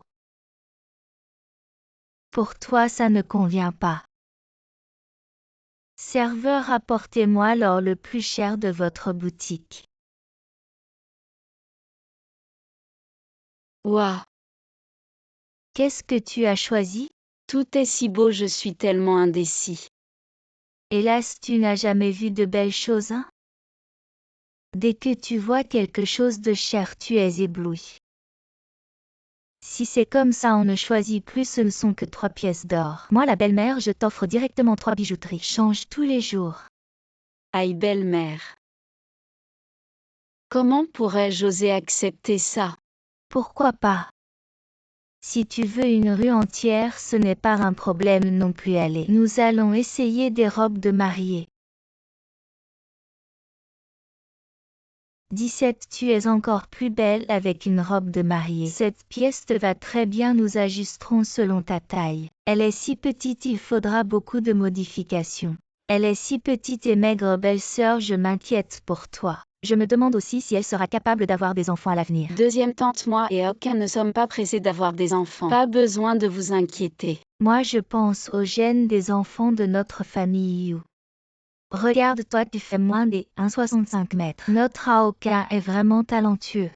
Pour toi, ça ne convient pas. Serveur, apportez-moi l'or le plus cher de votre boutique. Ouah, Qu'est-ce que tu as choisi? tout est si beau, je suis tellement indécis. Hélas, tu n'as jamais vu de belles choses, hein? Dès que tu vois quelque chose de cher, tu es ébloui. Si c'est comme ça, on ne choisit plus, ce ne sont que 3 pièces d'or. Moi, la belle-mère, je t'offre directement 3 bijouteries. Change tous les jours. Aïe, belle-mère. Comment pourrais-je oser accepter ça? Pourquoi pas? Si tu veux une rue entière, ce n'est pas un problème non plus. Allez, nous allons essayer des robes de mariée. 17. Tu es encore plus belle avec une robe de mariée. Cette pièce te va très bien, nous ajusterons selon ta taille. Elle est si petite, il faudra beaucoup de modifications. Elle est si petite et maigre, belle-sœur, je m'inquiète pour toi. Je me demande aussi si elle sera capable d'avoir des enfants à l'avenir. Deuxième tante, moi et aucun ne sommes pas pressés d'avoir des enfants. Pas besoin de vous inquiéter. Moi, je pense aux gènes des enfants de notre famille You. Regarde-toi, tu fais moins des 1,65 m. Notre Aoka est vraiment talentueux.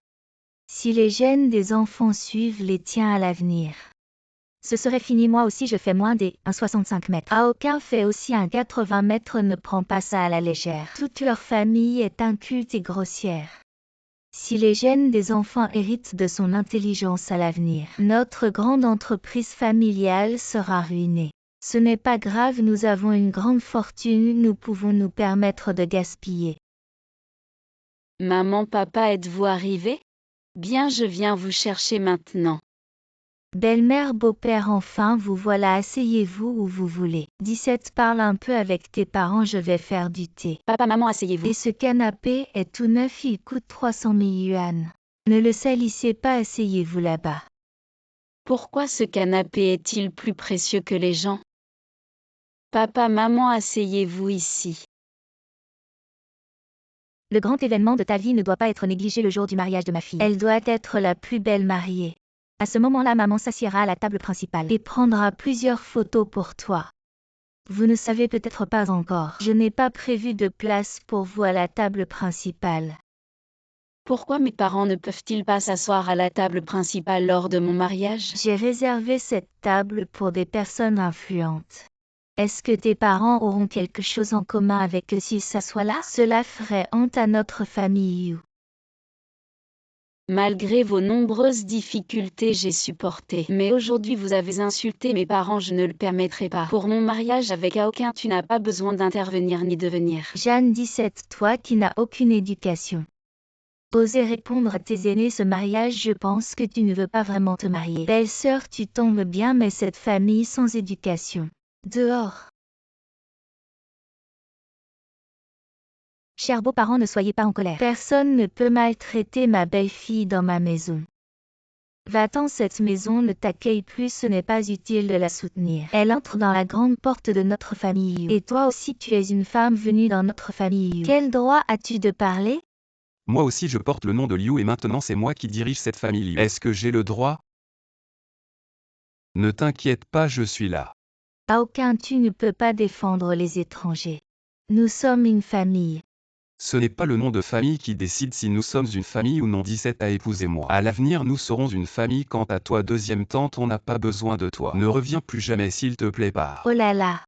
Si les gènes des enfants suivent les tiens à l'avenir, ce serait fini. Moi aussi je fais moins des 1,65 m. Aoka fait aussi un 80 m, ne prends pas ça à la légère. Toute leur famille est inculte et grossière. Si les gènes des enfants héritent de son intelligence à l'avenir, notre grande entreprise familiale sera ruinée. Ce n'est pas grave, nous avons une grande fortune, nous pouvons nous permettre de gaspiller. Maman, papa, êtes-vous arrivés? Bien, je viens vous chercher maintenant. Belle-mère, beau-père, enfin vous voilà, asseyez-vous où vous voulez. 17. Parle un peu avec tes parents, je vais faire du thé. Papa, maman, asseyez-vous. Et ce canapé est tout neuf, il coûte 300 000 yuan. Ne le salissez pas, asseyez-vous là-bas. Pourquoi ce canapé est-il plus précieux que les gens? Papa, maman, asseyez-vous ici. Le grand événement de ta vie ne doit pas être négligé, le jour du mariage de ma fille. Elle doit être la plus belle mariée. À ce moment-là, maman s'assiera à la table principale et prendra plusieurs photos pour toi. Vous ne savez peut-être pas encore. Je n'ai pas prévu de place pour vous à la table principale. Pourquoi mes parents ne peuvent-ils pas s'asseoir à la table principale lors de mon mariage? J'ai réservé cette table pour des personnes influentes. Est-ce que tes parents auront quelque chose en commun avec eux s'ils s'assoient là? Cela ferait honte à notre famille. Malgré vos nombreuses difficultés, j'ai supporté. Mais aujourd'hui vous avez insulté mes parents, je ne le permettrai pas. Pour mon mariage avec aucun, tu n'as pas besoin d'intervenir ni de venir. Jeanne 17, toi qui n'as aucune éducation. Oser répondre à tes aînés, ce mariage, je pense que tu ne veux pas vraiment te marier. Belle-sœur, tu tombes bien, mais cette famille sans éducation. Dehors. Chers beaux-parents, ne soyez pas en colère. Personne ne peut maltraiter ma belle-fille dans ma maison. Va-t'en, cette maison ne t'accueille plus, ce n'est pas utile de la soutenir. Elle entre dans la grande porte de notre famille. Et toi aussi, tu es une femme venue dans notre famille. Quel droit as-tu de parler? Moi aussi je porte le nom de Liu et maintenant c'est moi qui dirige cette famille Liu. Est-ce que j'ai le droit? Ne t'inquiète pas, je suis là. À aucun, tu ne peux pas défendre les étrangers. Nous sommes une famille. Ce n'est pas le nom de famille qui décide si nous sommes une famille ou non. 17 à épouser moi. À l'avenir nous serons une famille. Quant à toi, deuxième tante, on n'a pas besoin de toi. Ne reviens plus jamais s'il te plaît pas. Oh là là.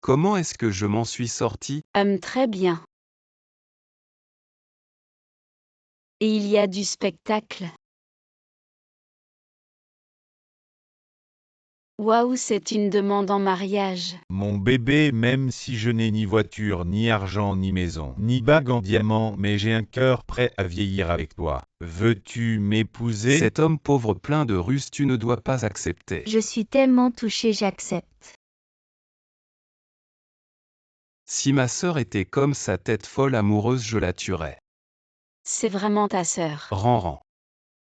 Comment est-ce que je m'en suis sorti? Très bien. Et il y a du spectacle. Waouh, c'est une demande en mariage. Mon bébé, même si je n'ai ni voiture, ni argent, ni maison, ni bague en diamant, mais j'ai un cœur prêt à vieillir avec toi. Veux-tu m'épouser? Cet homme pauvre plein de ruses, tu ne dois pas accepter. Je suis tellement touchée, j'accepte. Si ma sœur était comme sa tête folle amoureuse, je la tuerais. C'est vraiment ta sœur. Ranran.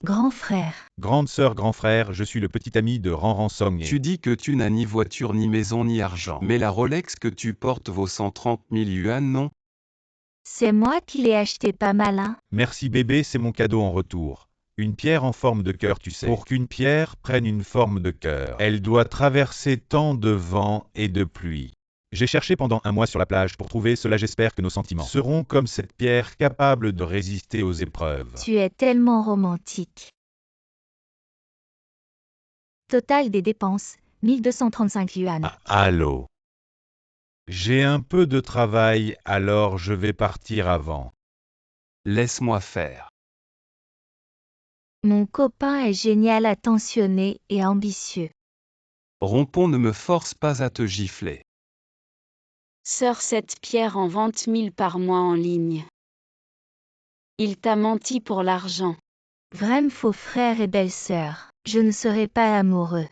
Grand frère. Grande sœur, grand frère, je suis le petit ami de Ranran Song. Tu dis que tu n'as ni voiture, ni maison, ni argent. Mais la Rolex que tu portes vaut 130 000 yuan, non? C'est moi qui l'ai acheté, pas malin. Merci bébé, c'est mon cadeau en retour. Une pierre en forme de cœur, tu sais. Pour qu'une pierre prenne une forme de cœur, elle doit traverser tant de vent et de pluie. J'ai cherché pendant un mois sur la plage pour trouver cela. J'espère que nos sentiments seront comme cette pierre, capable de résister aux épreuves. Tu es tellement romantique. Total des dépenses, 1235 yuan. Allô? J'ai un peu de travail, alors je vais partir avant. Laisse-moi faire. Mon copain est génial, attentionné et ambitieux. Rompon, ne me force pas à te gifler. Sœur, cette pierre en vente 1000 par mois en ligne. Il t'a menti pour l'argent. Vraiment faux frère et belle-sœur. Je ne serai pas amoureux.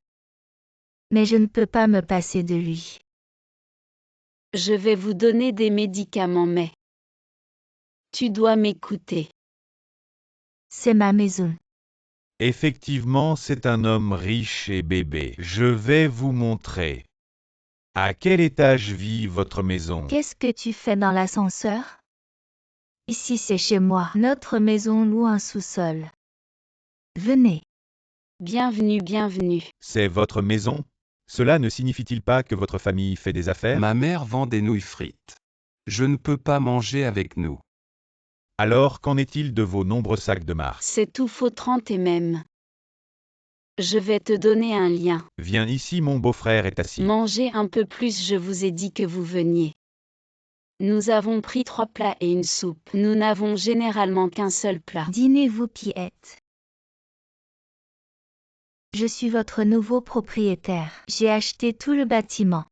Mais je ne peux pas me passer de lui. Je vais vous donner des médicaments, mais tu dois m'écouter. C'est ma maison. Effectivement, c'est un homme riche et bébé. Je vais vous montrer. À quel étage vit votre maison? Qu'est-ce que tu fais dans l'ascenseur? Ici c'est chez moi. Notre maison loue un sous-sol. Venez. Bienvenue, bienvenue. C'est votre maison? Cela ne signifie-t-il pas que votre famille fait des affaires? Ma mère vend des nouilles frites. Je ne peux pas manger avec nous. Alors qu'en est-il de vos nombreux sacs de marque? C'est tout faux, 30 et même. Je vais te donner un lien. Viens ici, mon beau-frère est assis. Mangez un peu plus, je vous ai dit que vous veniez. Nous avons pris 3 plats et une soupe. Nous n'avons généralement qu'un seul plat. Dînez-vous qui êtes. Je suis votre nouveau propriétaire. J'ai acheté tout le bâtiment.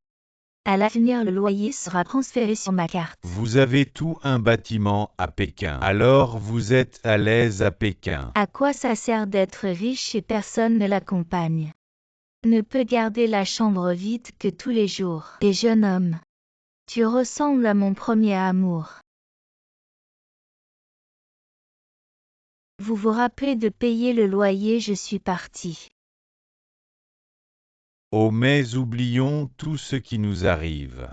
À l'avenir, le loyer sera transféré sur ma carte. Vous avez tout un bâtiment à Pékin. Alors vous êtes à l'aise à Pékin. À quoi ça sert d'être riche et personne ne l'accompagne? Ne peut garder la chambre vide que tous les jours. Et jeune homme, tu ressembles à mon premier amour. Vous vous rappelez de payer le loyer, je suis parti. Oh mais oublions tout ce qui nous arrive.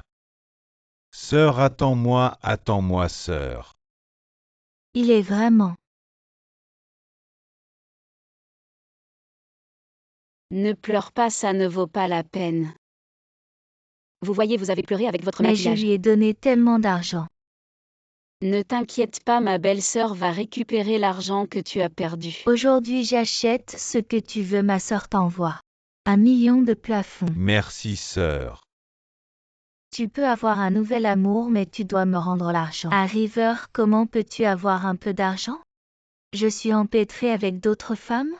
Sœur, attends-moi, sœur. Il est vraiment. Ne pleure pas, ça ne vaut pas la peine. Vous voyez, vous avez pleuré avec votre Mais je maquillage. lui ai donné tellement d'argent. Ne t'inquiète pas, ma belle-sœur va récupérer l'argent que tu as perdu. Aujourd'hui j'achète ce que tu veux, ma sœur t'envoie 1 million de plafond. Merci sœur. Tu peux avoir un nouvel amour mais tu dois me rendre l'argent. À River, comment peux-tu avoir un peu d'argent? Je suis empêtrée avec d'autres femmes?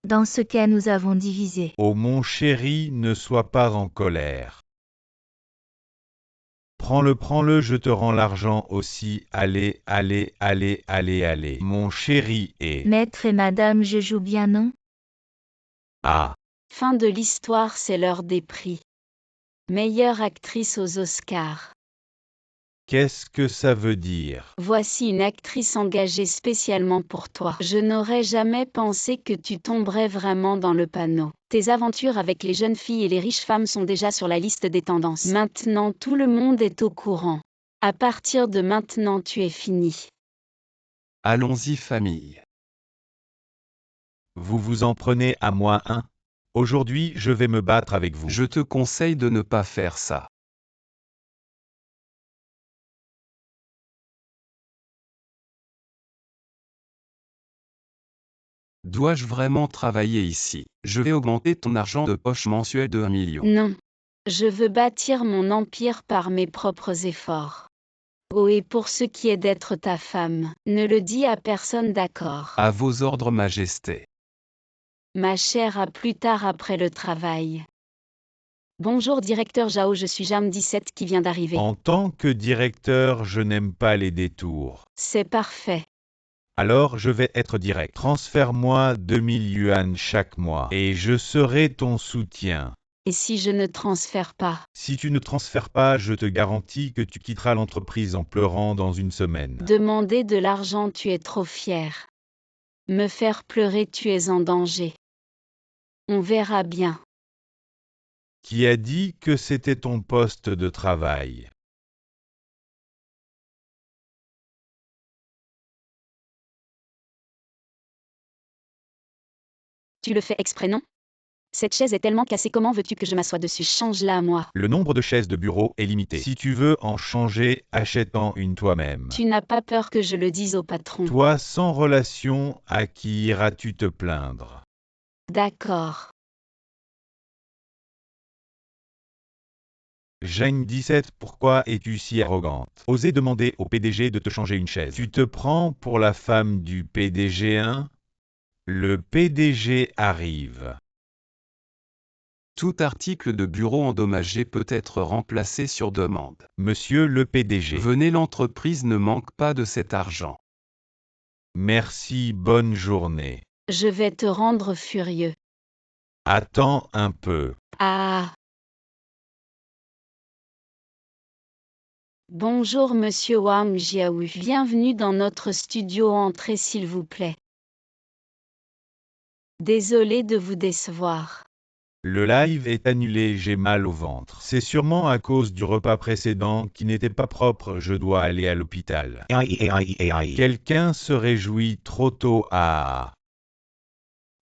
Dans ce cas nous avons divisé. Oh mon chéri, ne sois pas en colère. Prends-le, je te rends l'argent aussi. Allez, allez, allez, allez, allez. Mon chéri est... Maître et madame, je joue bien, non? Ah, Fin de l'histoire, c'est l'heure des prix. Meilleure actrice aux Oscars. qu'est-ce que ça veut dire? Voici une actrice engagée spécialement pour toi. Je n'aurais jamais pensé que tu tomberais vraiment dans le panneau. Tes aventures avec les jeunes filles et les riches femmes sont déjà sur la liste des tendances. Maintenant, tout le monde est au courant. À partir de maintenant, tu es fini. Allons-y famille. Vous vous en prenez à moi, hein? Aujourd'hui, je vais me battre avec vous. Je te conseille de ne pas faire ça. Dois-je vraiment travailler ici? Je vais augmenter ton argent de poche mensuel de 1 million. Non. Je veux bâtir mon empire par mes propres efforts. Oh, et pour ce qui est d'être ta femme, ne le dis à personne, d'accord? À vos ordres, Majesté. Ma chère, à plus tard après le travail. Bonjour directeur Jao, je suis Jam 17 qui vient d'arriver. En tant que directeur, je n'aime pas les détours. C'est parfait. Alors je vais être direct. Transfère-moi 2000 yuan chaque mois et je serai ton soutien. Et si je ne transfère pas? Si tu ne transfères pas, je te garantis que tu quitteras l'entreprise en pleurant dans une semaine. Demander de l'argent, tu es trop fier. Me faire pleurer, tu es en danger. On verra bien. Qui a dit que c'était ton poste de travail? Tu le fais exprès, non? Cette chaise est tellement cassée, comment veux-tu que je m'assoie dessus? Change-la à moi. Le nombre de chaises de bureau est limité. Si tu veux en changer, achète-en une toi-même. Tu n'as pas peur que je le dise au patron? Toi sans relation, à qui iras-tu te plaindre? D'accord. Jane 17, pourquoi es-tu si arrogante? Osez demander au PDG de te changer une chaise. Tu te prends pour la femme du PDG, hein? Le PDG arrive. Tout article de bureau endommagé peut être remplacé sur demande. Monsieur le PDG. Venez, l'entreprise ne manque pas de cet argent. Merci, bonne journée. Je vais te rendre furieux. Attends un peu. Ah. Bonjour Monsieur Wang Jiaou. Bienvenue dans notre studio, entrez s'il vous plaît. Désolé de vous décevoir. Le live est annulé, j'ai mal au ventre. C'est sûrement à cause du repas précédent qui n'était pas propre, je dois aller à l'hôpital. Quelqu'un se réjouit trop tôt, ah.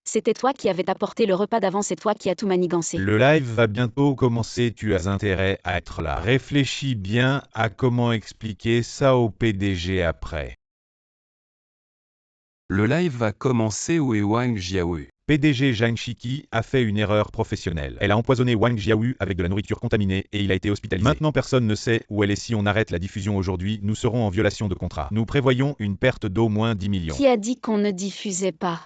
C'était toi qui avais apporté le repas d'avant, c'est toi qui as tout manigancé. Le live va bientôt commencer, tu as intérêt à être là. Réfléchis bien à comment expliquer ça au PDG après. Le live va commencer où est Wang Jiaou. PDG Zhang Shiki a fait une erreur professionnelle. Elle a empoisonné Wang Jiaou avec de la nourriture contaminée et il a été hospitalisé. Maintenant personne ne sait où elle est. Si on arrête la diffusion aujourd'hui, nous serons en violation de contrat. Nous prévoyons une perte d'au moins 10 millions. Qui a dit qu'on ne diffusait pas?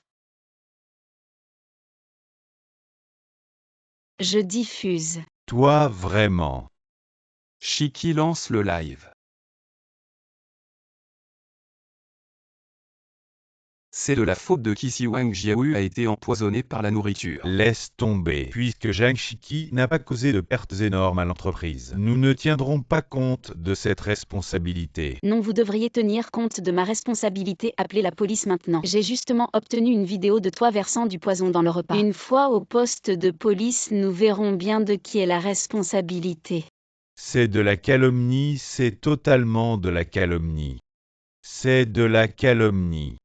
Je diffuse. Toi vraiment. Shiki lance le live. C'est de la faute de qui si Wang Jiaou a été empoisonné par la nourriture. Laisse tomber. Puisque Zhang Shiki n'a pas causé de pertes énormes à l'entreprise, nous ne tiendrons pas compte de cette responsabilité. Non, vous devriez tenir compte de ma responsabilité. Appelez la police maintenant. J'ai justement obtenu une vidéo de toi versant du poison dans le repas. Une fois au poste de police, nous verrons bien de qui est la responsabilité. C'est de la calomnie, c'est totalement de la calomnie. C'est de la calomnie.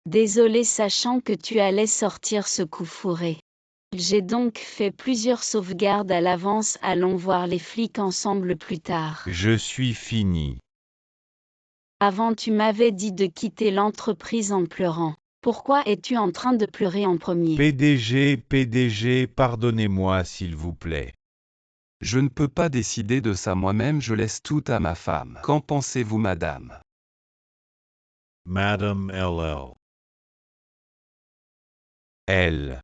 Désolé, sachant que tu allais sortir ce coup fourré. J'ai donc fait plusieurs sauvegardes à l'avance. Allons voir les flics ensemble plus tard. Je suis fini. Avant tu m'avais dit de quitter l'entreprise en pleurant. Pourquoi es-tu en train de pleurer en premier? PDG, pardonnez-moi s'il vous plaît. Je ne peux pas décider de ça moi-même, je laisse tout à ma femme. Qu'en pensez-vous, madame? Madame LL. Elle.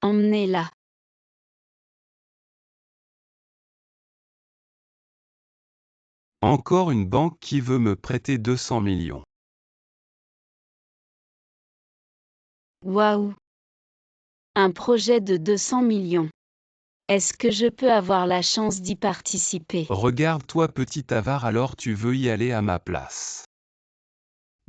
Emmenez-la. Encore une banque qui veut me prêter 200 millions. Waouh! Un projet de 200 millions. Est-ce que je peux avoir la chance d'y participer? Regarde-toi, petit avare, alors tu veux y aller à ma place.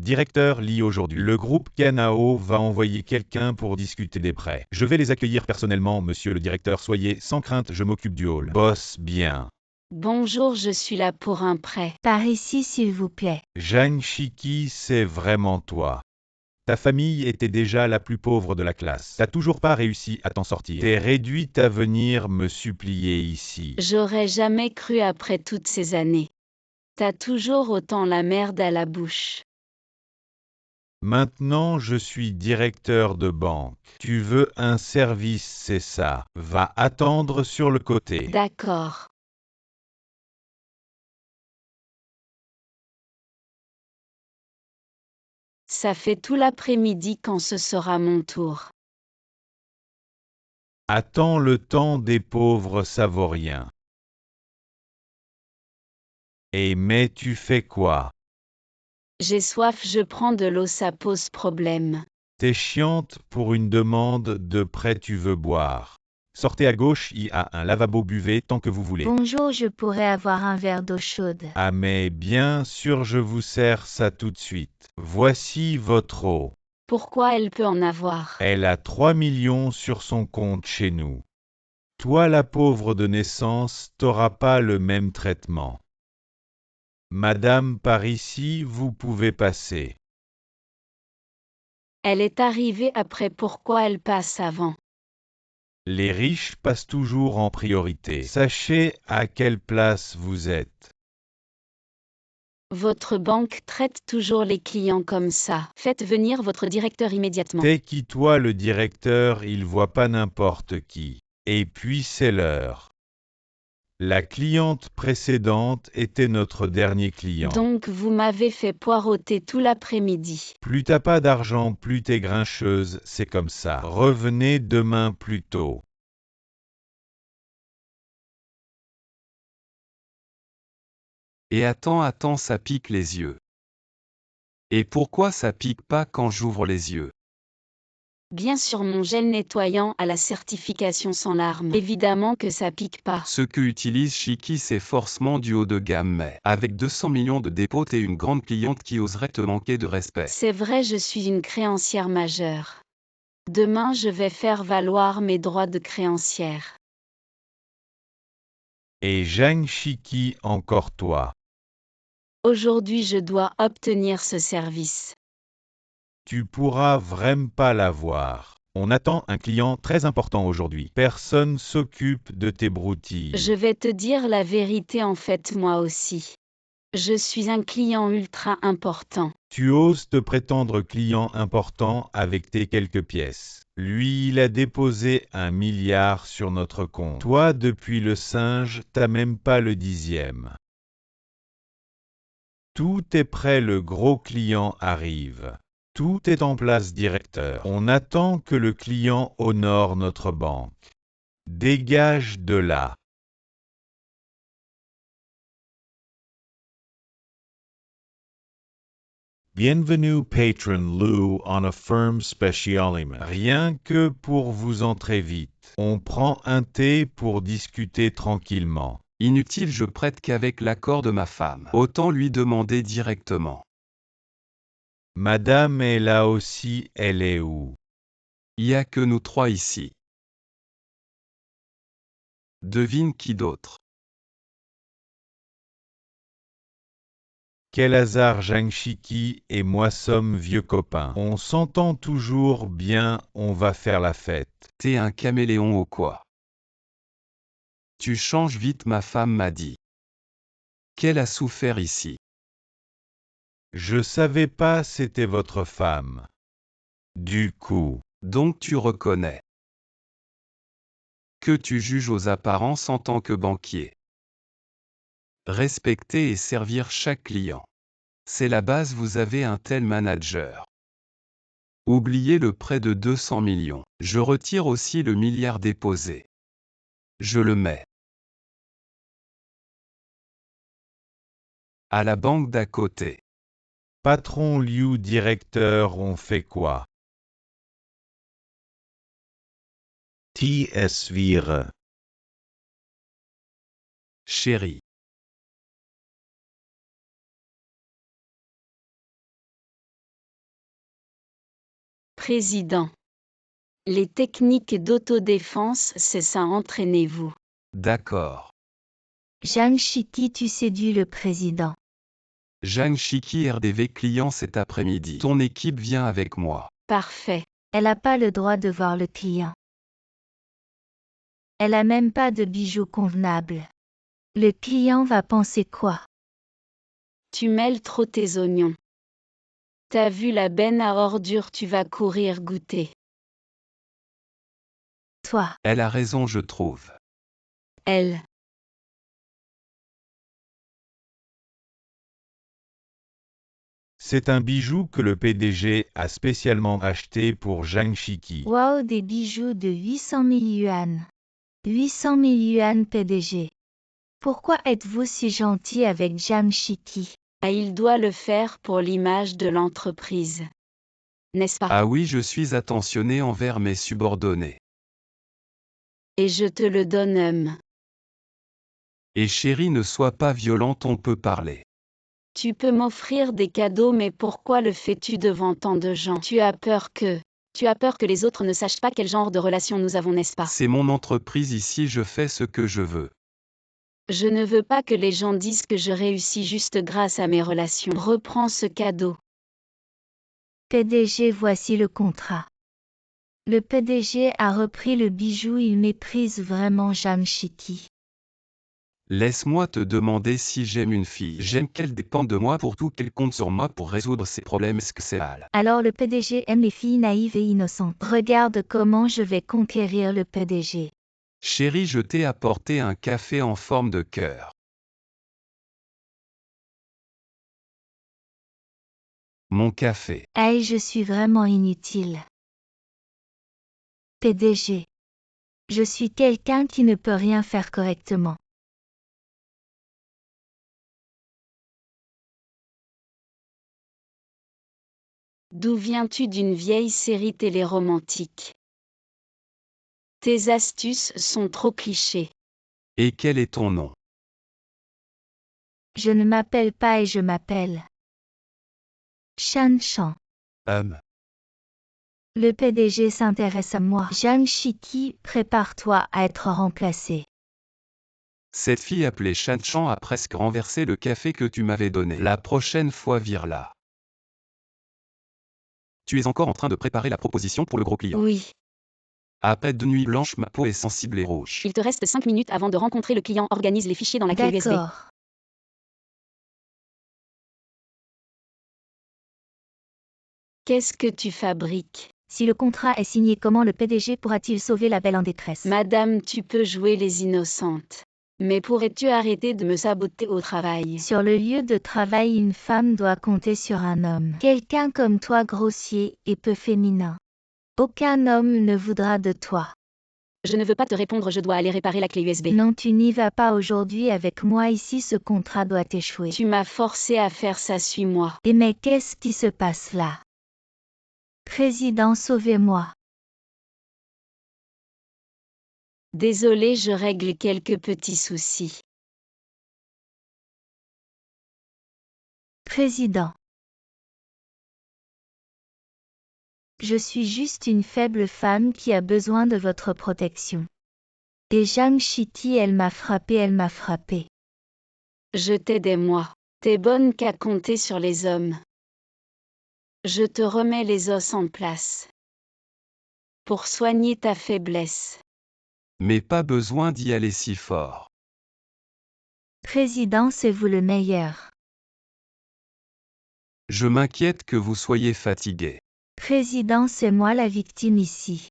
Directeur Lee, aujourd'hui, le groupe Kanao va envoyer quelqu'un pour discuter des prêts. Je vais les accueillir personnellement, monsieur le directeur, soyez sans crainte, je m'occupe du hall. Boss bien. Bonjour, je suis là pour un prêt. Par ici s'il vous plaît. Jeanne Chiki, c'est vraiment toi. Ta famille était déjà la plus pauvre de la classe. T'as toujours pas réussi à t'en sortir. T'es réduite à venir me supplier ici. J'aurais jamais cru après toutes ces années. T'as toujours autant la merde à la bouche. Maintenant je suis directeur de banque. Tu veux un service, c'est ça. Va attendre sur le côté. D'accord. Ça fait tout l'après-midi quand ce sera mon tour. Attends, le temps des pauvres, ça vaut rien. Et mais tu fais quoi? J'ai soif, je prends de l'eau, ça pose problème. T'es chiante pour une demande de prêt, tu veux boire. Sortez à gauche, il y a un lavabo, buvez tant que vous voulez. Bonjour, je pourrais avoir un verre d'eau chaude. Ah mais bien sûr, je vous sers ça tout de suite. Voici votre eau. Pourquoi elle peut en avoir? Elle a 3 millions sur son compte chez nous. Toi la pauvre de naissance, t'auras pas le même traitement. Madame, par ici, vous pouvez passer. Elle est arrivée après, pourquoi elle passe avant? Les riches passent toujours en priorité. Sachez à quelle place vous êtes. Votre banque traite toujours les clients comme ça. Faites venir votre directeur immédiatement. T'es qui toi le directeur, il voit pas n'importe qui. Et puis c'est l'heure. La cliente précédente était notre dernier client. Donc vous m'avez fait poireauter tout l'après-midi. Plus t'as pas d'argent, plus t'es grincheuse, c'est comme ça. Revenez demain plus tôt. Et attends, ça pique les yeux. Et pourquoi ça pique pas quand j'ouvre les yeux? Bien sûr, mon gel nettoyant a la certification sans larmes. Évidemment que ça pique pas. Ce que utilise Chiki, c'est forcément du haut de gamme, mais avec 200 millions de dépôts, t'es une grande cliente qui oserait te manquer de respect. C'est vrai, je suis une créancière majeure. Demain, je vais faire valoir mes droits de créancière. Et Jeanne Chiki, encore toi. Aujourd'hui, je dois obtenir ce service. Tu pourras vraiment pas l'avoir. On attend un client très important aujourd'hui. Personne s'occupe de tes broutilles. Je vais te dire la vérité, en fait, moi aussi. Je suis un client ultra important. Tu oses te prétendre client important avec tes quelques pièces. Lui, il a déposé 1 milliard sur notre compte. Toi, depuis le singe, t'as même pas le 10e. Tout est prêt, le gros client arrive. Tout est en place, directeur. On attend que le client honore notre banque. Dégage de là. Bienvenue patron Lou on a firm specialement. Rien que pour vous entrer vite. On prend un thé pour discuter tranquillement. Inutile, je prête qu'avec l'accord de ma femme. Autant lui demander directement. Madame est là aussi, elle est où? Il y a que nous trois ici. Devine qui d'autre? Quel hasard, Zhang Shiki et moi sommes vieux copains. On s'entend toujours bien, on va faire la fête. T'es un caméléon ou quoi? Tu changes vite, ma femme m'a dit. Qu'elle a souffert ici. Je savais pas c'était votre femme. Du coup. Donc tu reconnais que tu juges aux apparences en tant que banquier. Respecter et servir chaque client. C'est la base, vous avez un tel manager. Oubliez le prêt de 200 millions. Je retire aussi le milliard déposé. Je le mets à la banque d'à côté. Patron Liu, directeur, on fait quoi? TS Vire. Chérie. Président. Les techniques d'autodéfense, c'est ça, entraînez-vous. D'accord. Zhang Shiki, tu séduis le président. Zhang Shiki, RDV client cet après-midi. Ton équipe vient avec moi. Parfait. Elle n'a pas le droit de voir le client. Elle a même pas de bijoux convenables. Le client va penser quoi? Tu mêles trop tes oignons. T'as vu la benne à ordures, tu vas courir goûter. Toi. Elle a raison, je trouve. Elle. C'est un bijou que le PDG a spécialement acheté pour Zhang Shiki. Waouh, des bijoux de 800 000 yuan. 800 000 yuan PDG. Pourquoi êtes-vous si gentil avec Zhang Shiki? Ah, il doit le faire pour l'image de l'entreprise. N'est-ce pas? Ah oui, je suis attentionné envers mes subordonnés. Et je te le donne. Et chérie, ne sois pas violente, on peut parler. Tu peux m'offrir des cadeaux, mais pourquoi le fais-tu devant tant de gens? Tu as peur que les autres ne sachent pas quel genre de relation nous avons, n'est-ce pas? C'est mon entreprise ici, je fais ce que je veux. Je ne veux pas que les gens disent que je réussis juste grâce à mes relations. Reprends ce cadeau. PDG, voici le contrat. Le PDG a repris le bijou, il méprise vraiment Zhang Shiki. Laisse-moi te demander si j'aime une fille. J'aime qu'elle dépende de moi pour tout, qu'elle compte sur moi pour résoudre ses problèmes. Est-ce que c'est mal? Alors le PDG aime les filles naïves et innocentes. Regarde comment je vais conquérir le PDG. Chérie, je t'ai apporté un café en forme de cœur. Mon café. Hey, je suis vraiment inutile. PDG. Je suis quelqu'un qui ne peut rien faire correctement. D'où viens-tu? D'une vieille série téléromantique. Tes astuces sont trop clichés. Et quel est ton nom? Je ne m'appelle pas et je m'appelle Shan Shan. Le PDG s'intéresse à moi. Zhang Shiki, prépare-toi à être remplacé. Cette fille appelée Shanchan a presque renversé le café que tu m'avais donné. La prochaine fois, vire-la. Tu es encore en train de préparer la proposition pour le gros client. Oui. Après 2 nuits blanches, ma peau est sensible et rouge. Il te reste 5 minutes avant de rencontrer le client. Organise les fichiers dans la clé USB. D'accord. Qu'est-ce que tu fabriques? Si le contrat est signé, comment le PDG pourra-t-il sauver la belle en détresse? Madame, tu peux jouer les innocentes. Mais pourrais-tu arrêter de me saboter au travail? Sur le lieu de travail, une femme doit compter sur un homme. Quelqu'un comme toi, grossier et peu féminin. Aucun homme ne voudra de toi. Je ne veux pas te répondre, je dois aller réparer la clé USB. Non, tu n'y vas pas aujourd'hui avec moi ici, ce contrat doit échouer. Tu m'as forcé à faire ça, suis-moi. Et mais qu'est-ce qui se passe là? Président, sauvez-moi. Désolé, je règle quelques petits soucis. Président. Je suis juste une faible femme qui a besoin de votre protection. Et Zhang Shiki, elle m'a frappé. Je t'aidais, moi. T'es bonne qu'à compter sur les hommes. Je te remets les os en place. Pour soigner ta faiblesse. Mais pas besoin d'y aller si fort. Président, c'est vous le meilleur. Je m'inquiète que vous soyez fatigué. Président, c'est moi la victime ici.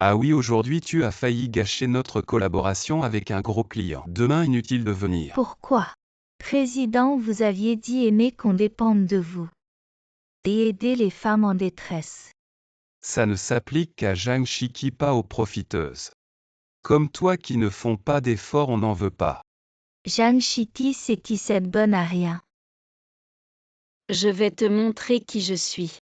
Ah oui, aujourd'hui tu as failli gâcher notre collaboration avec un gros client. Demain, inutile de venir. Pourquoi? Président, vous aviez dit aimer qu'on dépende de vous. Et aider les femmes en détresse. Ça ne s'applique qu'à Zhang Shiki, pas aux profiteuses. Comme toi qui ne font pas d'efforts, on n'en veut pas. Jeanne Chiki, c'est qui cette bonne à rien? Je vais te montrer qui je suis.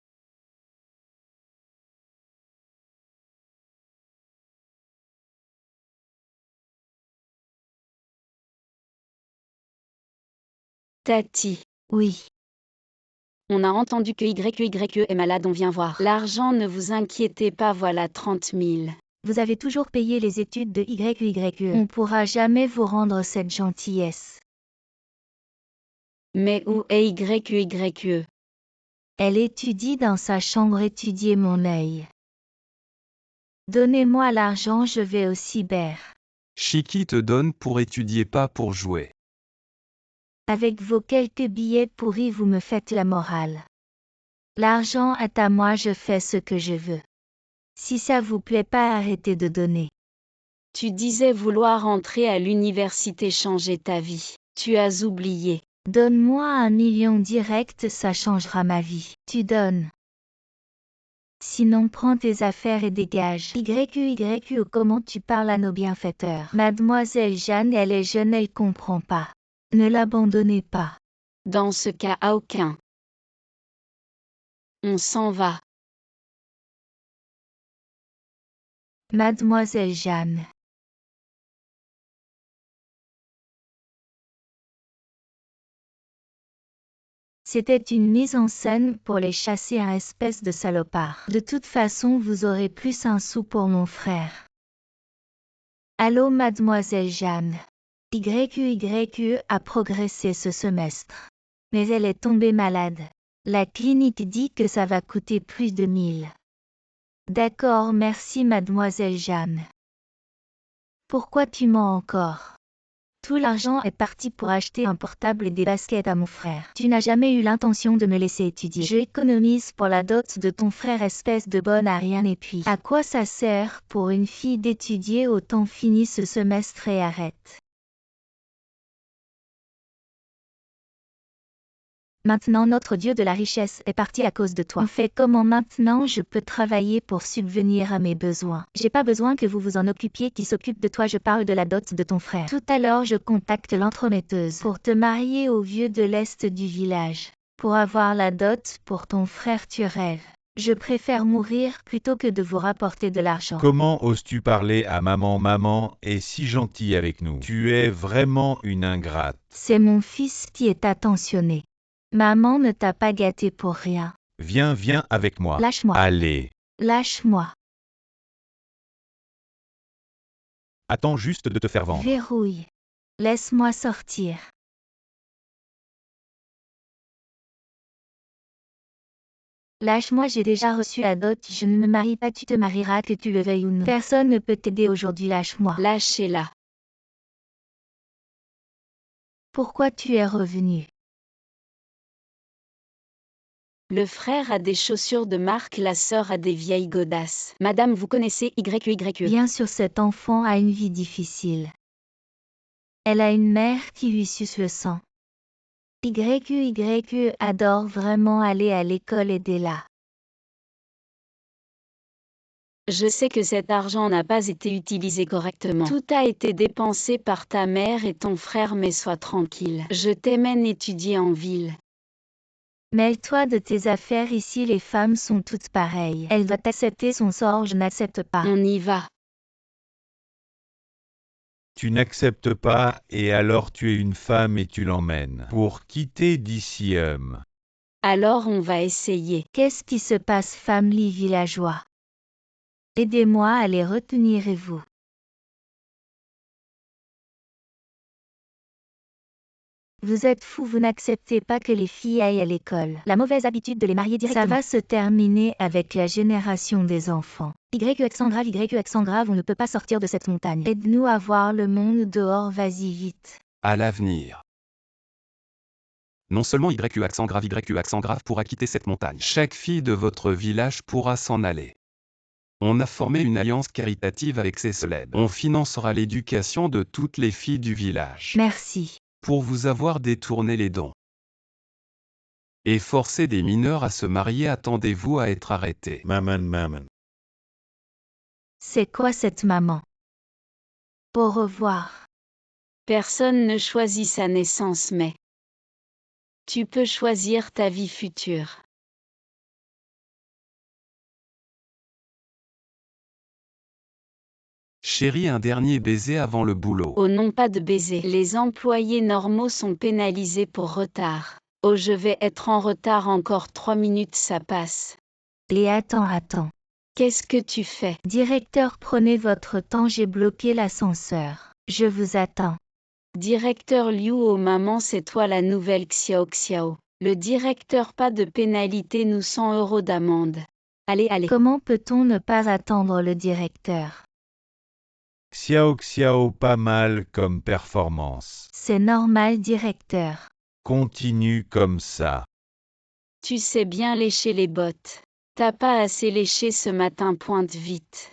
Tati. Oui. On a entendu que YE est malade, on vient voir. L'argent, ne vous inquiétez pas, voilà 30 000. Vous avez toujours payé les études de YE. On pourra jamais vous rendre cette gentillesse. Mais où est YE? Elle étudie dans sa chambre, étudier mon œil. Donnez-moi l'argent, je vais au cyber. Shiki te donne pour étudier, pas pour jouer. Avec vos quelques billets pourris, vous me faites la morale. L'argent est à moi, je fais ce que je veux. Si ça vous plaît pas, arrêtez de donner. Tu disais vouloir entrer à l'université, changer ta vie. Tu as oublié. Donne-moi 1 million direct, ça changera ma vie. Tu donnes. Sinon prends tes affaires et dégage. YE, comment tu parles à nos bienfaiteurs? Mademoiselle Jeanne, elle est jeune, elle comprend pas. Ne l'abandonnez pas. Dans ce cas, à aucun. On s'en va. Mademoiselle Jeanne. C'était une mise en scène pour les chasser, un espèce de salopard. De toute façon, vous aurez plus un sou pour mon frère. Allô, mademoiselle Jeanne. YE a progressé ce semestre. Mais elle est tombée malade. La clinique dit que ça va coûter plus de 1000. D'accord, merci mademoiselle Jeanne. Pourquoi tu mens encore? Tout l'argent est parti pour acheter un portable et des baskets à mon frère. Tu n'as jamais eu l'intention de me laisser étudier. Je économise pour la dot de ton frère, espèce de bonne à rien. Et puis, à quoi ça sert pour une fille d'étudier? Autant finis ce semestre et arrête. Maintenant notre dieu de la richesse est parti à cause de toi. On fait comment maintenant? Je peux travailler pour subvenir à mes besoins. J'ai pas besoin que vous vous en occupiez. Qui s'occupe de toi? Je parle de la dot de ton frère. Tout à l'heure je contacte l'entremetteuse pour te marier au vieux de l'est du village. Pour avoir la dot pour ton frère, tu rêves. Je préfère mourir plutôt que de vous rapporter de l'argent. Comment oses-tu parler à maman? Maman est si gentille avec nous. Tu es vraiment une ingrate. C'est mon fils qui est attentionné. Maman ne t'a pas gâté pour rien. Viens avec moi. Lâche-moi. Allez. Lâche-moi. Attends juste de te faire vendre. Verrouille. Laisse-moi sortir. Lâche-moi, j'ai déjà reçu la dot, je ne me marie pas, tu te marieras que tu le veuilles ou non. Personne ne peut t'aider aujourd'hui, lâche-moi. Lâchez-la. Pourquoi tu es revenu? Le frère a des chaussures de marque, la sœur a des vieilles godasses. Madame, vous connaissez YE? Bien sûr, cet enfant a une vie difficile. Elle a une mère qui lui suce le sang. YE adore vraiment aller à l'école, aidez-la. Je sais que cet argent n'a pas été utilisé correctement. Tout a été dépensé par ta mère et ton frère, mais sois tranquille. Je t'emmène étudier en ville. Mêle-toi de tes affaires ici, les femmes sont toutes pareilles. Elle doit accepter son sort, je n'accepte pas. On y va. Tu n'acceptes pas et alors tu es une femme et tu l'emmènes. Pour quitter d'ici Alors on va essayer. Qu'est-ce qui se passe, famille villageois? Aidez-moi à les retenir et vous. Vous êtes fou, vous n'acceptez pas que les filles aillent à l'école. La mauvaise habitude de les marier directement. Ça va se terminer avec la génération des enfants. YE accent grave, on ne peut pas sortir de cette montagne. Aide-nous à voir le monde dehors, vas-y vite. À l'avenir. Non seulement YU accent grave pourra quitter cette montagne. Chaque fille de votre village pourra s'en aller. On a formé une alliance caritative avec ces célèbres. On financera l'éducation de toutes les filles du village. Merci. Pour vous avoir détourné les dons. Et forcer des mineurs à se marier, attendez-vous à être arrêté. Maman. C'est quoi cette maman? Au revoir. Personne ne choisit sa naissance, mais tu peux choisir ta vie future. Chérie, un dernier baiser avant le boulot. Oh non, pas de baiser. Les employés normaux sont pénalisés pour retard. Oh, je vais être en retard encore 3 minutes, ça passe. Et attends. Qu'est-ce que tu fais? Directeur, prenez votre temps, j'ai bloqué l'ascenseur. Je vous attends. Directeur Liu, oh maman, c'est toi la nouvelle Xiao. Le directeur, pas de pénalité, nous 100 € d'amende. Allez. Comment peut-on ne pas attendre le directeur? Xiao, pas mal comme performance. C'est normal, directeur. Continue comme ça. Tu sais bien lécher les bottes. T'as pas assez léché ce matin, pointe vite.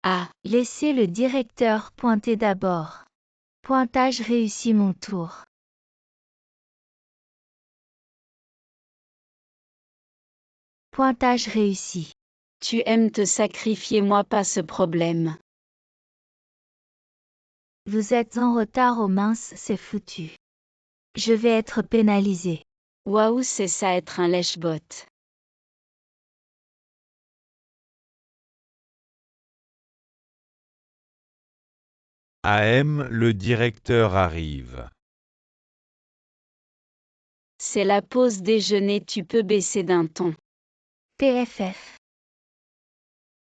Ah, Laissez le directeur pointer d'abord. Pointage réussi, mon tour. Pointage réussi. tu aimes te sacrifier, moi pas ce problème. Vous êtes en retard, oh mince, c'est foutu. Je vais être pénalisé. Waouh, c'est ça être un lèche-botte. AM, le directeur arrive. C'est la pause déjeuner, tu peux baisser d'un ton. PFF.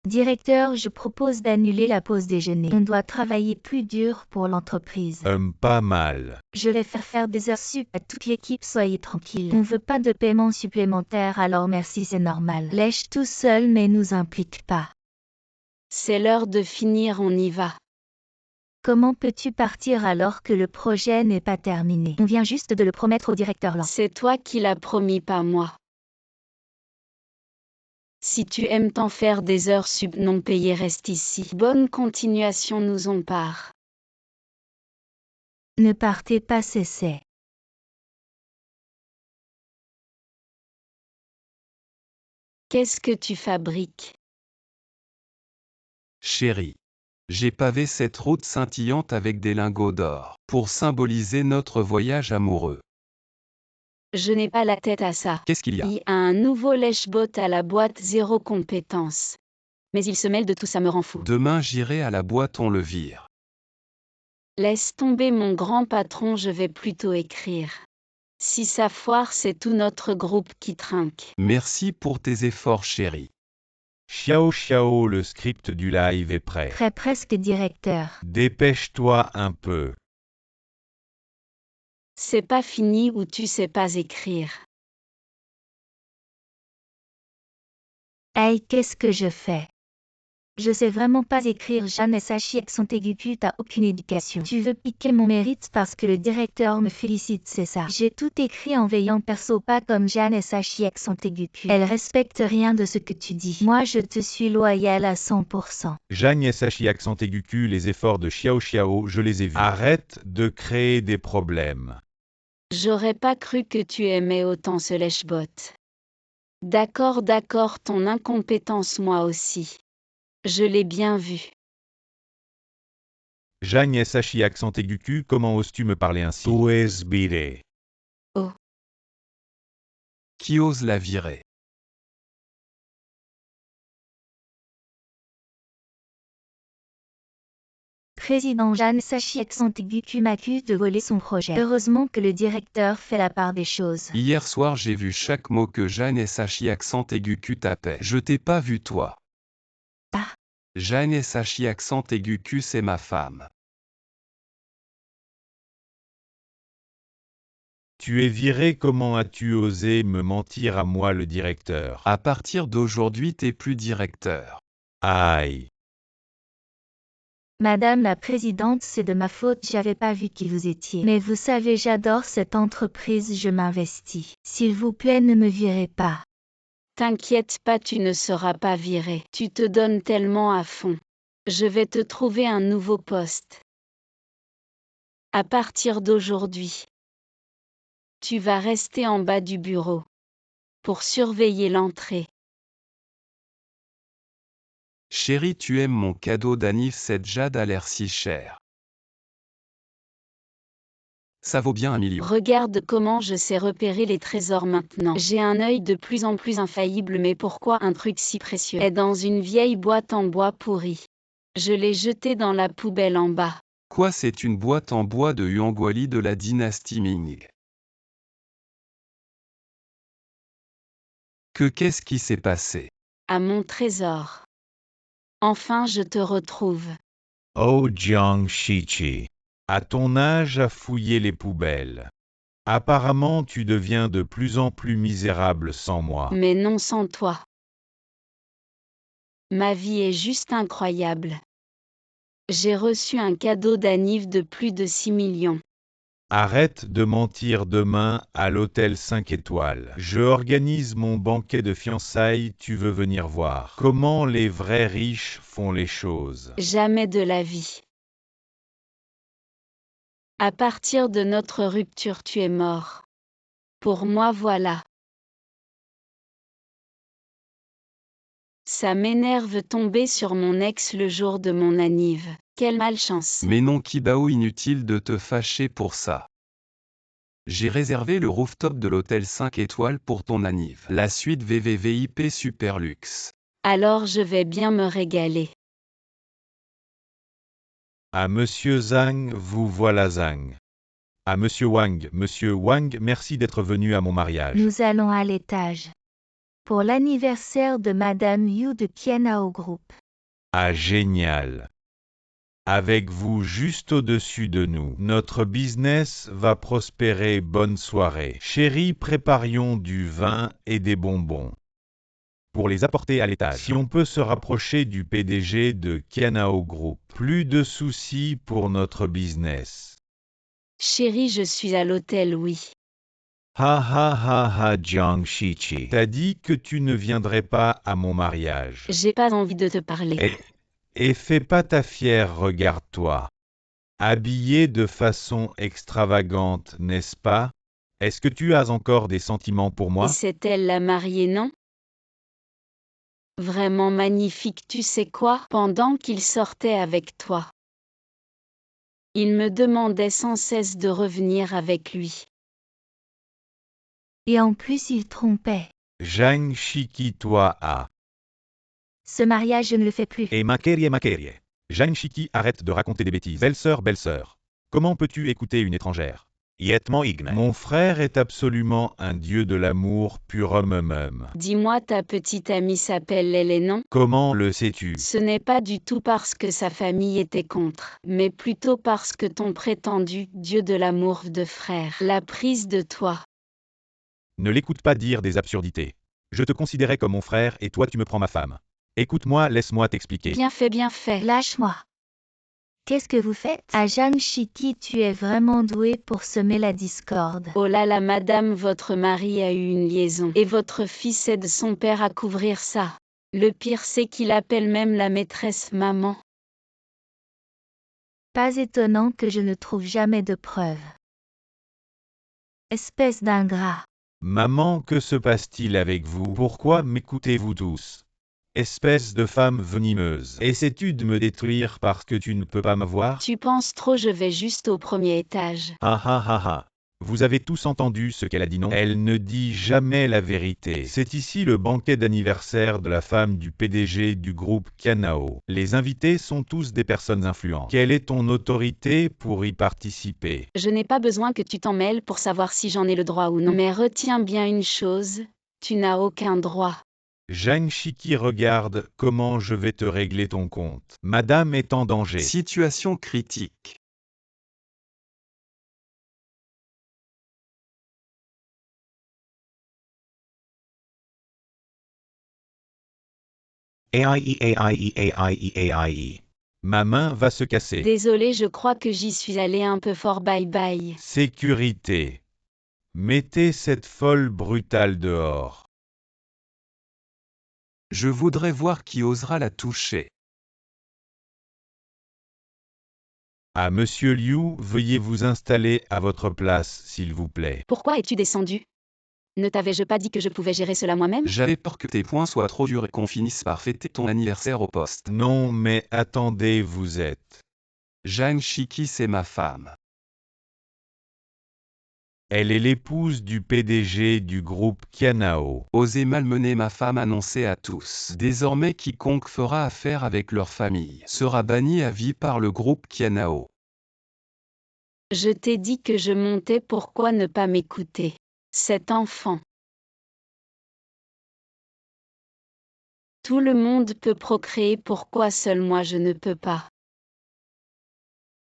Directeur, je propose d'annuler la pause déjeuner. On doit travailler plus dur pour l'entreprise. Pas mal. Je vais faire des heures sup à toute l'équipe, soyez tranquille. On veut pas de paiement supplémentaire, alors merci, c'est normal. Lèche tout seul mais nous implique pas. C'est l'heure de finir, on y va. Comment peux-tu partir alors que le projet n'est pas terminé? On vient juste de le promettre au directeur Lan. C'est toi qui l'as promis, pas moi. Si tu aimes t'en faire des heures sup non payées, reste ici. Bonne continuation, nous on part. Ne partez pas, c'est. Qu'est-ce que tu fabriques? Chérie. J'ai pavé cette route scintillante avec des lingots d'or, pour symboliser notre voyage amoureux. Je n'ai pas la tête à ça. Qu'est-ce qu'il y a? Il y a un nouveau lèche-bot à la boîte, 0 compétence. Mais il se mêle de tout, ça me rend fou. Demain j'irai à la boîte, on le vire. Laisse tomber mon grand patron, je vais plutôt écrire. Si ça foire, c'est tout notre groupe qui trinque. Merci pour tes efforts, chérie. Xiao, le script du live est prêt. Très presque, directeur. Dépêche-toi un peu. C'est pas fini ou tu sais pas écrire. Hey, qu'est-ce que je fais? Je sais vraiment pas écrire. Jeanne Sachi accent aigu, t'as aucune éducation. Tu veux piquer mon mérite parce que le directeur me félicite, c'est ça. J'ai tout écrit en veillant perso, pas comme Jeanne Sachi accent aigu. Elle respecte rien de ce que tu dis. Moi je te suis loyal à 100%. Jeanne Sachi accent aigu, les efforts de Xiao, je les ai vus. Arrête de créer des problèmes. J'aurais pas cru que tu aimais autant ce lèche-bot. D'accord, ton incompétence moi aussi. Je l'ai bien vu. Jeanne Sachi accent aigu, comment oses-tu me parler ainsi? Tu es biré. Oh. Qui ose la virer? Président Jeanne Sachi accent aigu m'accuse de voler son projet. Heureusement que le directeur fait la part des choses. Hier soir j'ai vu chaque mot que Jeanne Sachi accent aigu tapait. Je t'ai pas vu toi. Ah. Jeanne Sachi accent aigu, c'est ma femme. Tu es viré. Comment as-tu osé me mentir à moi, le directeur? À partir d'aujourd'hui, t'es plus directeur. Aïe. Madame la présidente, c'est de ma faute, j'avais pas vu qui vous étiez. Mais vous savez, j'adore cette entreprise, je m'investis. S'il vous plaît, ne me virez pas. T'inquiète pas, tu ne seras pas viré. Tu te donnes tellement à fond. Je vais te trouver un nouveau poste. À partir d'aujourd'hui, tu vas rester en bas du bureau pour surveiller l'entrée. Chérie, tu aimes mon cadeau d'anniv, cette jade a l'air si chère. Ça vaut bien 1 million. Regarde comment je sais repérer les trésors maintenant. J'ai un œil de plus en plus infaillible, mais pourquoi un truc si précieux est dans une vieille boîte en bois pourri? Je l'ai jeté dans la poubelle en bas. Quoi, c'est une boîte en bois de Huangguoli de la dynastie Ming. Qu'est-ce qui s'est passé? À mon trésor. Enfin, je te retrouve. Oh Jiang Shiqi. À ton âge à fouiller les poubelles. Apparemment tu deviens de plus en plus misérable sans moi. Mais non sans toi. Ma vie est juste incroyable. J'ai reçu un cadeau d'anniv de plus de 6 millions. Arrête de mentir. Demain, à l'hôtel 5 étoiles. Je organise mon banquet de fiançailles, tu veux venir voir comment les vrais riches font les choses. Jamais de la vie. À partir de notre rupture, tu es mort. Pour moi, voilà. Ça m'énerve tomber sur mon ex le jour de mon anniv. Quelle malchance. Mais non, Kibao, inutile de te fâcher pour ça. J'ai réservé le rooftop de l'hôtel 5 étoiles pour ton anniv. La suite VVVIP Super Luxe. Alors je vais bien me régaler. À Monsieur Zhang, vous voilà Zhang. À Monsieur Wang, merci d'être venu à mon mariage. Nous allons à l'étage. Pour l'anniversaire de Madame Yu de Kianao Group. Ah génial. Avec vous juste au-dessus de nous, notre business va prospérer. Bonne soirée. Chérie, préparions du vin et des bonbons pour les apporter à l'étage. Si on peut se rapprocher du PDG de Kianao Group, plus de soucis pour notre business. Chérie, je suis à l'hôtel, oui. Ha ha ha ha Jiang Shiqi. T'as dit que tu ne viendrais pas à mon mariage. J'ai pas envie de te parler. Et fais pas ta fière, regarde-toi. Habillée de façon extravagante, n'est-ce pas? Est-ce que tu as encore des sentiments pour Et moi? c'est elle la mariée, non? Vraiment magnifique, tu sais quoi? Pendant qu'il sortait avec toi, il me demandait sans cesse de revenir avec lui. Et en plus, il trompait. Zhang Shiqi, toi à. Ce mariage, je ne le fais plus. Et maquerie. Zhang Shiqi, arrête de raconter des bêtises. Belle-sœur. Comment peux-tu écouter une étrangère? Mon frère est absolument un dieu de l'amour pur même. Dis-moi, ta petite amie s'appelle Lélé, non? Comment le sais-tu? Ce n'est pas du tout parce que sa famille était contre, mais plutôt parce que ton prétendu dieu de l'amour de frère l'a prise de toi. Ne l'écoute pas dire des absurdités. Je te considérais comme mon frère et toi tu me prends ma femme. Écoute-moi, laisse-moi t'expliquer. Bien fait. Lâche-moi. Qu'est-ce que vous faites? Ah, Zhang Shiqi, tu es vraiment doué pour semer la discorde. Oh là là, madame, votre mari a eu une liaison. Et votre fils aide son père à couvrir ça. Le pire, c'est qu'il appelle même la maîtresse maman. Pas étonnant que je ne trouve jamais de preuves. Espèce d'ingrat. Maman, que se passe-t-il avec vous? Pourquoi m'écoutez-vous tous? Espèce de femme venimeuse. Essaies-tu de me détruire parce que tu ne peux pas m'avoir? Tu penses trop, je vais juste au premier étage. Ah. Vous avez tous entendu ce qu'elle a dit, non? Elle ne dit jamais la vérité. C'est ici le banquet d'anniversaire de la femme du PDG du groupe Kianao. Les invités sont tous des personnes influentes. Quelle est ton autorité pour y participer? Je n'ai pas besoin que tu t'en mêles pour savoir si j'en ai le droit ou non. Mais retiens bien une chose, tu n'as aucun droit. Zhang Shiqi, regarde comment je vais te régler ton compte. Madame est en danger. Situation critique. Aie. Ma main va se casser. Désolé, je crois que j'y suis allé un peu fort. Bye bye. Sécurité. Mettez cette folle brutale dehors. Je voudrais voir qui osera la toucher. Ah, Monsieur Liu, veuillez vous installer à votre place, s'il vous plaît. Pourquoi es-tu descendu? Ne t'avais-je pas dit que je pouvais gérer cela moi-même? J'avais peur que tes poings soient trop durs et qu'on finisse par fêter ton anniversaire au poste. Non, mais attendez, vous êtes. Zhang Shiki, c'est ma femme. Elle est l'épouse du PDG du groupe Kianao. Osez malmener ma femme, annoncée à tous. Désormais, quiconque fera affaire avec leur famille sera banni à vie par le groupe Kianao. Je t'ai dit que je montais, pourquoi ne pas m'écouter? Cet enfant. Tout le monde peut procréer, pourquoi seul moi je ne peux pas?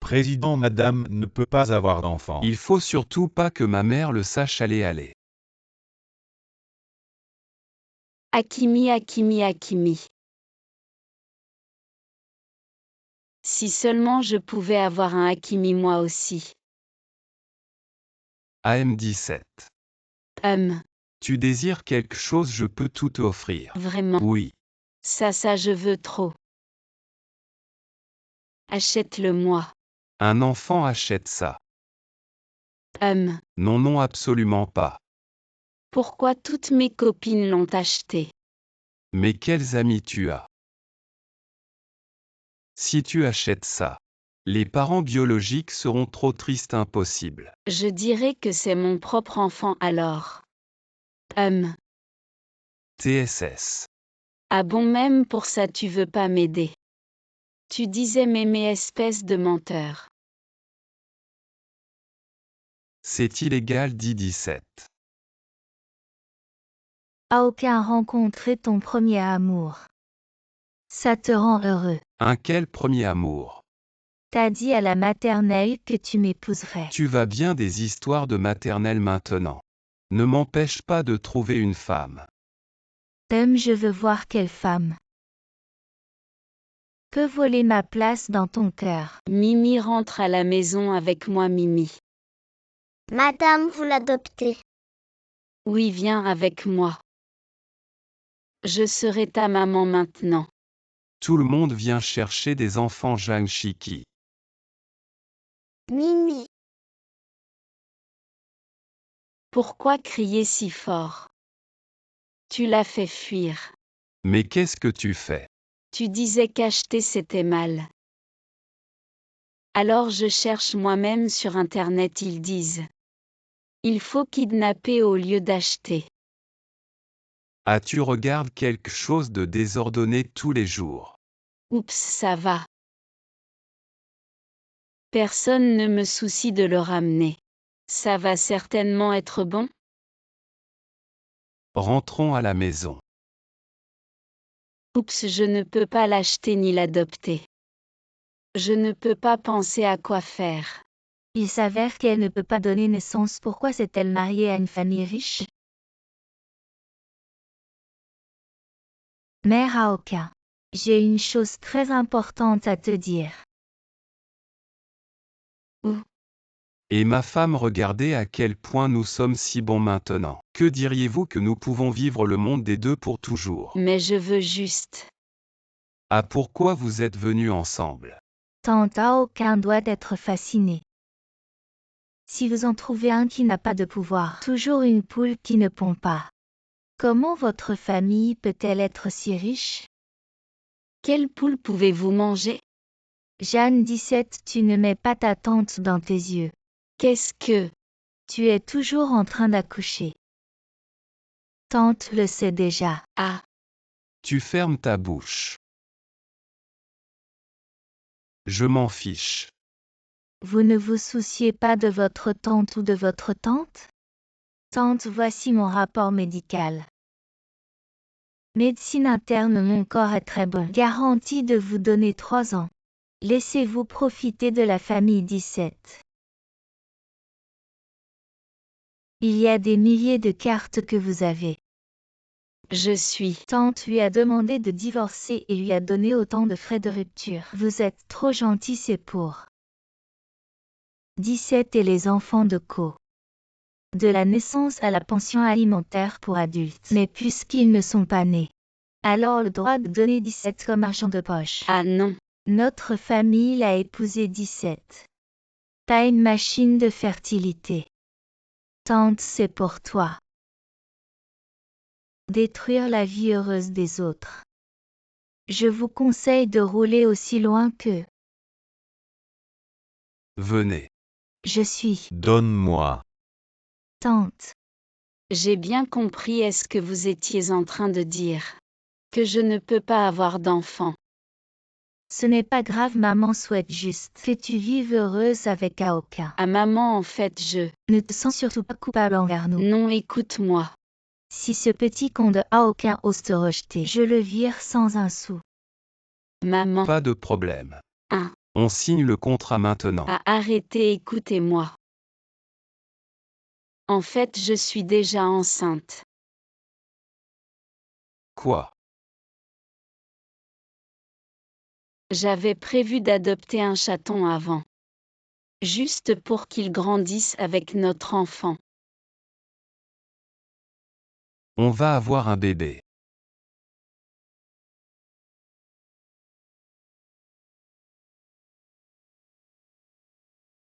Président, madame ne peut pas avoir d'enfant. Il faut surtout pas que ma mère le sache. Aller. Akimi. Si seulement je pouvais avoir un Akimi moi aussi. AM17. Tu désires quelque chose, je peux tout te offrir. Vraiment? Oui. Ça je veux trop. Achète-le-moi. Un enfant achète ça. Non, absolument pas. Pourquoi toutes mes copines l'ont acheté? Mais quels amis tu as? Si tu achètes ça, les parents biologiques seront trop tristes, impossible. Je dirais que c'est mon propre enfant alors. TSS. Ah bon, même pour ça tu veux pas m'aider? Tu disais m'aimer, espèce de menteur. C'est illégal, dit 17. A aucun rencontré ton premier amour. Ça te rend heureux. Un quel premier amour? T'as dit à la maternelle que tu m'épouserais. Tu vas bien des histoires de maternelle maintenant. Ne m'empêche pas de trouver une femme. Je veux voir quelle femme peut voler ma place dans ton cœur. Mimi rentre à la maison avec moi. Mimi. Madame, vous l'adoptez. Oui, viens avec moi. Je serai ta maman maintenant. Tout le monde vient chercher des enfants. Zhang Shiki. Mimi. Pourquoi crier si fort? Tu l'as fait fuir. Mais qu'est-ce que tu fais? Tu disais qu'acheter c'était mal. Alors je cherche moi-même sur internet, ils disent. Il faut kidnapper au lieu d'acheter. Ah, tu regardes quelque chose de désordonné tous les jours. Oups, ça va. Personne ne me soucie de le ramener. Ça va certainement être bon. Rentrons à la maison. Oups, je ne peux pas l'acheter ni l'adopter. Je ne peux pas penser à quoi faire. Il s'avère qu'elle ne peut pas donner naissance. Pourquoi s'est-elle mariée à une famille riche? Mère Aoka, j'ai une chose très importante à te dire. Et ma femme, regardez à quel point nous sommes si bons maintenant. Que diriez-vous que nous pouvons vivre le monde des deux pour toujours? Mais je veux juste. Ah, pourquoi vous êtes venus ensemble? Tante Aoka doit être fascinée. Si vous en trouvez un qui n'a pas de pouvoir, toujours une poule qui ne pond pas. Comment votre famille peut-elle être si riche? Quelle poule pouvez-vous manger? Jeanne 17, tu ne mets pas ta tante dans tes yeux. Qu'est-ce que? Tu es toujours en train d'accoucher. Tante le sait déjà. Ah. Tu fermes ta bouche. Je m'en fiche. Vous ne vous souciez pas de votre tante ou de votre tante? Tante, voici mon rapport médical. Médecine interne, mon corps est très bon. Garantie de vous donner 3 ans. Laissez-vous profiter de la famille 17. Il y a des milliers de cartes que vous avez. Je suis. Tante lui a demandé de divorcer et lui a donné autant de frais de rupture. Vous êtes trop gentil, c'est pour 17 et les enfants de Co. De la naissance à la pension alimentaire pour adultes. Mais puisqu'ils ne sont pas nés, alors le droit de donner 17 comme argent de poche. Ah non. Notre famille l'a épousé 17. T'as une machine de fertilité. Tante, c'est pour toi. Détruire la vie heureuse des autres. Je vous conseille de rouler aussi loin que Venez. je suis. Donne-moi. Tante. J'ai bien compris. Est-ce que vous étiez en train de dire que je ne peux pas avoir d'enfant? Ce n'est pas grave, maman souhaite juste que tu vives heureuse avec Aoka. Ah maman, en fait Ne te sens surtout pas coupable envers nous. Non, écoute-moi. Si ce petit con de Aoka ose te rejeter, je le vire sans un sou. Maman. Pas de problème. Hein. On signe le contrat maintenant. Ah, arrêtez, écoutez-moi. En fait, je suis déjà enceinte. Quoi? J'avais prévu d'adopter un chaton avant. Juste pour qu'il grandisse avec notre enfant. On va avoir un bébé.